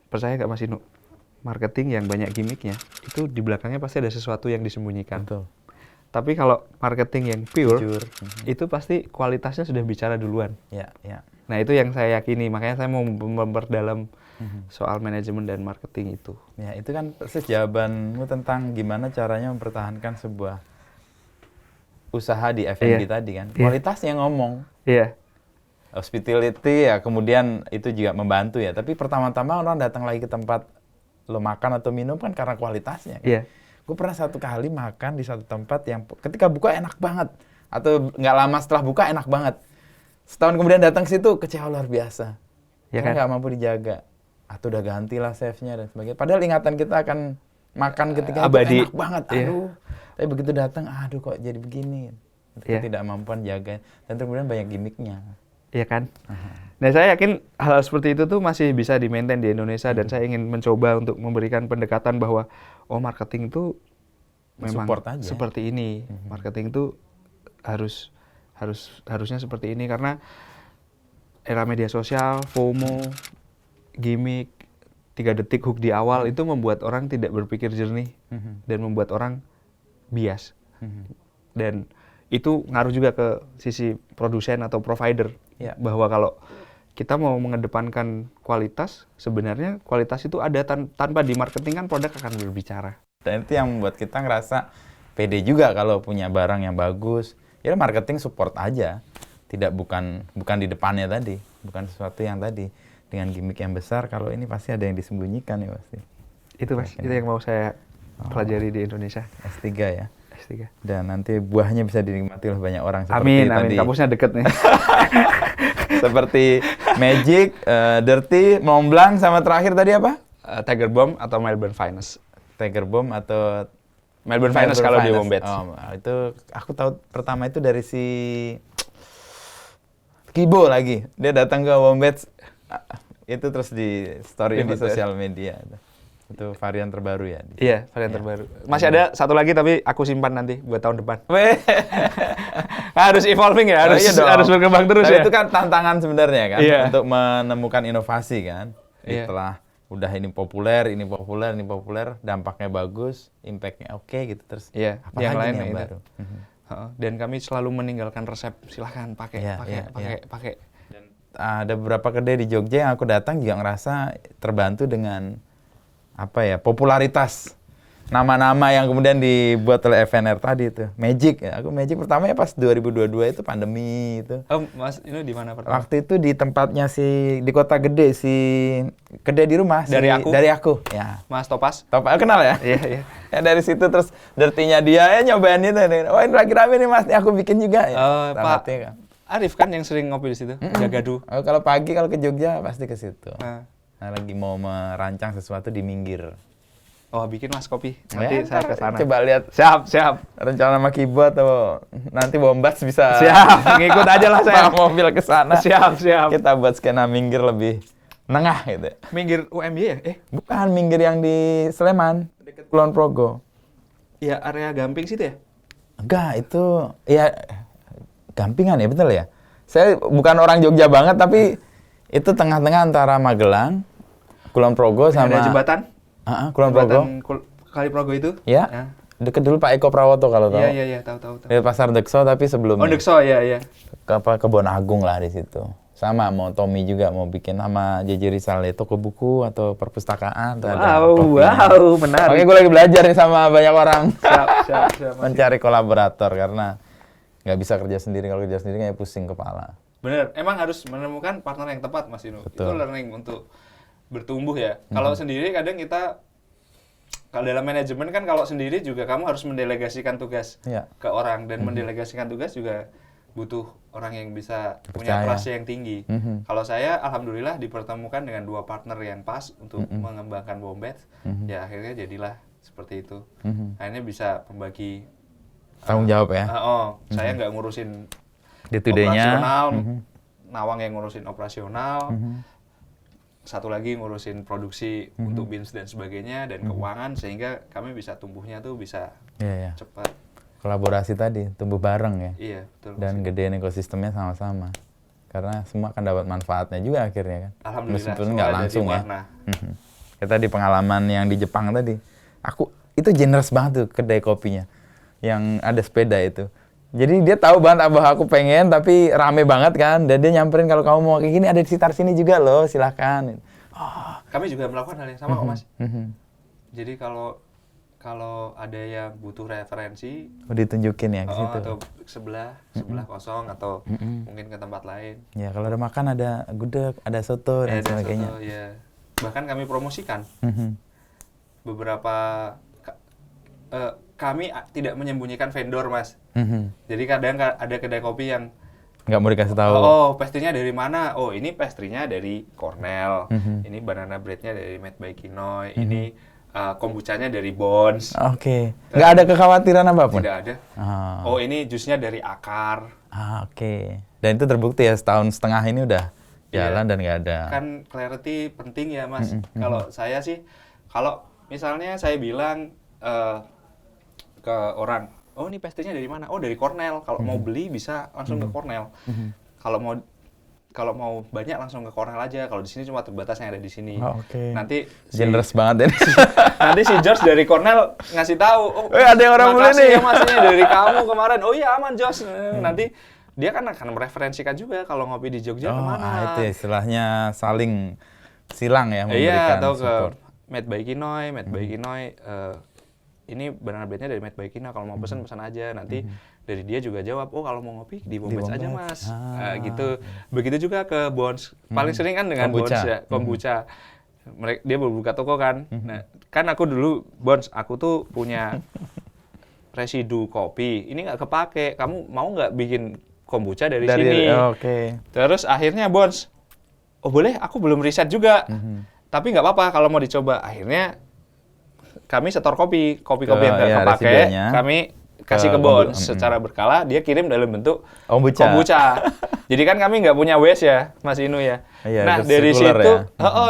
percaya nggak Mas Inu? Marketing yang banyak gimmicknya, itu di belakangnya pasti ada sesuatu yang disembunyikan. Betul. Tapi kalau marketing yang pure. Itu pasti kualitasnya sudah bicara duluan. Ya. Nah itu yang saya yakini, makanya saya mau memperdalam soal manajemen dan marketing itu. Ya, itu kan persis jawabanmu tentang gimana caranya mempertahankan sebuah usaha di F&B tadi kan. Kualitasnya ngomong. Iya. Hospitality ya, kemudian itu juga membantu ya. Tapi pertama-tama orang datang lagi ke tempat lo makan atau minum kan karena kualitasnya. Kan? Iya. Gue pernah satu kali makan di satu tempat yang ketika buka enak banget. Atau nggak lama setelah buka enak banget. Setahun kemudian datang ke situ, kecewa luar biasa. Ya Karena kan? nggak mampu dijaga. Atau udah gantilah chefnya dan sebagainya. Padahal ingatan kita akan makan ketika abadi. itu enak banget. Aduh. Tapi begitu datang, aduh kok jadi begini. Kita tidak mampu jaga. Dan kemudian banyak gimmicknya. Iya kan? Nah, saya yakin hal seperti itu tuh masih bisa di-maintain di Indonesia dan saya ingin mencoba untuk memberikan pendekatan bahwa marketing itu memang seperti ini. Marketing itu harusnya seperti ini karena era media sosial, FOMO, gimmick, 3 detik hook di awal itu membuat orang tidak berpikir jernih dan membuat orang bias. Dan itu ngaruh juga ke sisi produsen atau provider. Ya, bahwa kalau kita mau mengedepankan kualitas, sebenarnya kualitas itu ada tanpa di marketing kan produk akan berbicara. Dan itu yang membuat kita ngerasa pede juga kalau punya barang yang bagus. Ya marketing support aja, bukan di depannya tadi, bukan sesuatu yang tadi dengan gimmick yang besar. Kalau ini pasti ada yang disembunyikan ya pasti. Itu Mas, itu yang mau saya pelajari di Indonesia. S3 ya. S3. Dan nanti buahnya bisa dinikmati oleh banyak orang seperti amin, tadi. Kampusnya deket nih. Seperti Magic, Dirty, Mont Blanc, sama terakhir tadi apa? Tiger Bomb atau Melbourne Finest. Tiger Bomb atau Melbourne Finest kalau di Wombats. Itu aku tahu pertama itu dari si Kibo lagi. Dia datang ke Wombats, itu terus di story di sosial media. Itu varian terbaru ya? Iya, varian terbaru. Masih ada satu lagi tapi aku simpan nanti buat tahun depan. Harus evolving ya, harus berkembang terus ya. Itu kan tantangan sebenarnya kan, untuk menemukan inovasi kan. Setelah udah ini populer, dampaknya bagus, impact-nya oke gitu terus. Iya, apa yang lagi lain yang itu. baru? Dan kami selalu meninggalkan resep, silahkan pakai. Dan ada beberapa kedai di Jogja yang aku datang juga ngerasa terbantu dengan popularitas nama-nama yang kemudian dibuat oleh FNR tadi itu. Magic ya. Aku Magic pertama ya pas 2022 itu pandemi itu. Oh, Mas, ini di mana pertama? Waktu itu di tempatnya di Kota Gede, kedai di rumah dari aku. Ya. Mas Topas kenal ya? Iya. Ya dari situ terus dirtinya dia nyobain itu. Oh, ini lagi rame nih Mas, aku bikin juga ya. Pak Arif kan yang sering ngopi di situ, Gagadu. Oh, kalau pagi kalau ke Jogja pasti ke situ. Lagi mau merancang sesuatu di Minggir. Oh, bikin Mas kopi. Nanti saya ke sana. Coba lihat. Siap. Rencana sama Kibo atau nanti Wombats bisa. Siap. Ngikut aja lah saya. Mobil ke sana. Siap. Kita buat skena Minggir lebih nengah gitu. Minggir UMY ya? Bukan, Minggir yang di Sleman, dekat Kulon Progo. Iya, area Gamping situ ya? Enggak, itu ya Gampingan ya, betul ya? Saya bukan orang Jogja banget tapi itu tengah-tengah antara Magelang, Kulon Progo sama ada jembatan? Kulon Progo. Kali Progo itu? Ya. Deket dulu Pak Eko Prawoto kalau tahu. Iya, tahu. Di Pasar Dekso tapi sebelumnya. Oh, Dekso, iya. Kebon Agung lah di situ. Sama mau Tommy juga mau bikin sama JJ Rizal toko buku atau perpustakaan. Wow, menarik. Oke, gue lagi belajar nih sama banyak orang. Siap. Mencari kolaborator karena nggak bisa kerja sendiri. Kalau kerja sendiri kayak pusing kepala. Bener, emang harus menemukan partner yang tepat, Mas Inu. Betul. Itu learning untuk bertumbuh ya. Kalau sendiri kadang kalau dalam manajemen kan kalau sendiri juga kamu harus mendelegasikan tugas ke orang. Dan mendelegasikan tugas juga butuh orang yang bisa punya trust yang tinggi. Kalau saya, alhamdulillah dipertemukan dengan 2 partner yang pas untuk mengembangkan Wombats. Ya akhirnya jadilah seperti itu. Akhirnya bisa membagi tanggung jawab ya. Saya nggak ngurusin operasional, Nawang yang ngurusin operasional, satu lagi ngurusin produksi untuk bins dan sebagainya dan keuangan sehingga kami bisa tumbuhnya tuh bisa cepat. Kolaborasi tadi tumbuh bareng ya. Iya, betul. Dan gedein ekosistemnya sama-sama. Karena semua akan dapat manfaatnya juga akhirnya kan. Alhamdulillah. Meskipun nggak langsung ya. Kita di pengalaman yang di Jepang tadi, itu generous banget tuh kedai kopinya yang ada sepeda itu. Jadi dia tahu banget bahwa aku pengen, tapi rame banget kan. Dan dia nyamperin kalau kamu mau kayak gini ada di sekitar sini juga loh, silahkan. Kami juga melakukan hal yang sama kok Mas. Jadi kalau kalau ada yang butuh referensi, ditunjukin ya ke situ. atau sebelah kosong atau mungkin ke tempat lain. Ya kalau ada makan ada gudeg, ada soto dan sebagainya. Soto, ya. Bahkan kami promosikan beberapa. Kami tidak menyembunyikan vendor, Mas. Jadi kadang ada kedai kopi yang nggak mau dikasih tahu. Oh, pastry-nya dari mana? Oh, ini pastry-nya dari Cornell. Ini banana bread-nya dari Made by Kinoy. Ini kombuchanya dari Bones. Oke. Nggak ada kekhawatiran apapun? Tidak ada. Oh, ini jusnya dari Akar. Oke. Dan itu terbukti ya, setahun setengah ini udah jalan dan nggak ada. Kan clarity penting ya, Mas. Kalau saya sih, kalau misalnya saya bilang ke orang, oh ini pastry-nya dari mana? Oh dari Cornell. Kalau mau beli bisa langsung ke Cornell. Kalau mau banyak langsung ke Cornell aja. Kalau di sini cuma terbatas yang ada di sini. Oke. Nanti generous banget ya. Nanti si George dari Cornell ngasih tahu, oh ada yang orang beli nih. Ya Mas, ini dari kamu kemarin. Oh iya aman George. Nanti dia kan akan mereferensikan juga kalau ngopi di Jogja kemana. Itu ya, istilahnya saling silang ya memberikan iya, atau support. ke Made by Kinoy, ini banana bread-nya dari Made by Kinoy. Kalau mau pesan aja. Nanti dari dia juga jawab, oh kalau mau ngopi di Bombets aja Mas. Gitu. Begitu juga ke Bones. Paling sering kan dengan Bones ya, kombucha. Dia berbuka toko kan. Nah, kan aku dulu Bones, aku tuh punya residu kopi. Ini nggak kepake. Kamu mau nggak bikin kombucha dari sini? Oke. Terus akhirnya Bones, oh boleh, aku belum riset juga. Tapi nggak apa-apa kalau mau dicoba. Akhirnya kami setor kopi-kopi yang nggak kepake, kami kasih ke Bones secara berkala, dia kirim dalam bentuk kombucha. Jadi kan kami nggak punya waste ya, Mas Inu ya. Nah dari situ,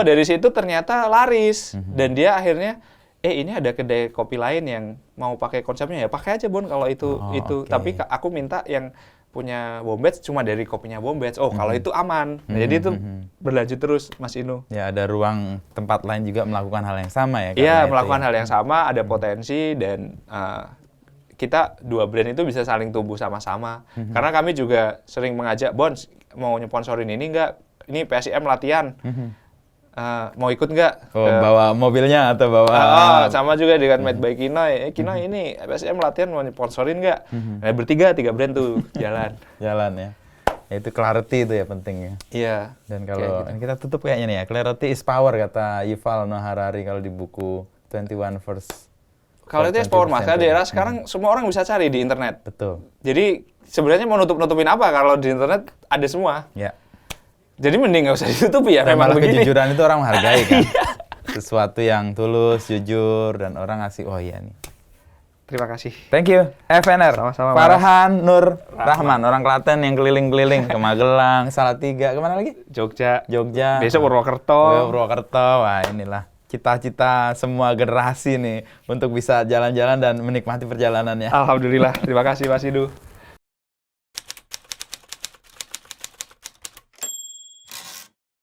dari situ ternyata laris dan dia akhirnya, ini ada kedai kopi lain yang mau pakai konsepnya ya pakai aja Bon kalau itu. Tapi aku minta yang punya Bombets cuma dari kopinya Bombets. Oh kalau itu aman. Nah, jadi itu berlanjut terus Mas Inu. Ya ada ruang tempat lain juga melakukan hal yang sama ya. Iya melakukan hal yang sama, ada potensi dan kita dua brand itu bisa saling tumbuh sama-sama. Karena kami juga sering mengajak, Bons, mau nyponsorin ini nggak? Ini PSIM latihan. Mau ikut nggak? Bawa mobilnya atau bawa... sama juga dengan Made by Kinoy. Kinoy ini PSIM latihan mau nyponsorin nggak? Nah, bertiga, 3 brand tuh jalan. Jalan ya. Itu clarity itu ya pentingnya. Iya. Dan kalau kita tutup kayaknya nih ya, clarity is power kata Yuval Noah Harari kalau di buku 21 First. Kalau itu power Mas, karena daerah sekarang semua orang bisa cari di internet. Betul. Jadi sebenarnya mau nutupin apa kalau di internet ada semua. Ya. Jadi mending nggak usah ditutupi ya, memang begini. Kejujuran itu orang menghargai kan. Sesuatu yang tulus, jujur, dan orang ngasih, oh iya nih. Terima kasih. Thank you, FNR. Sama-sama, Farhan Nur Rahman, orang Klaten yang keliling-keliling ke Magelang, Salatiga, kemana lagi? Jogja. Besok Purwokerto. Wah inilah cita-cita semua generasi nih untuk bisa jalan-jalan dan menikmati perjalanannya. Alhamdulillah. Terima kasih Mas Idu.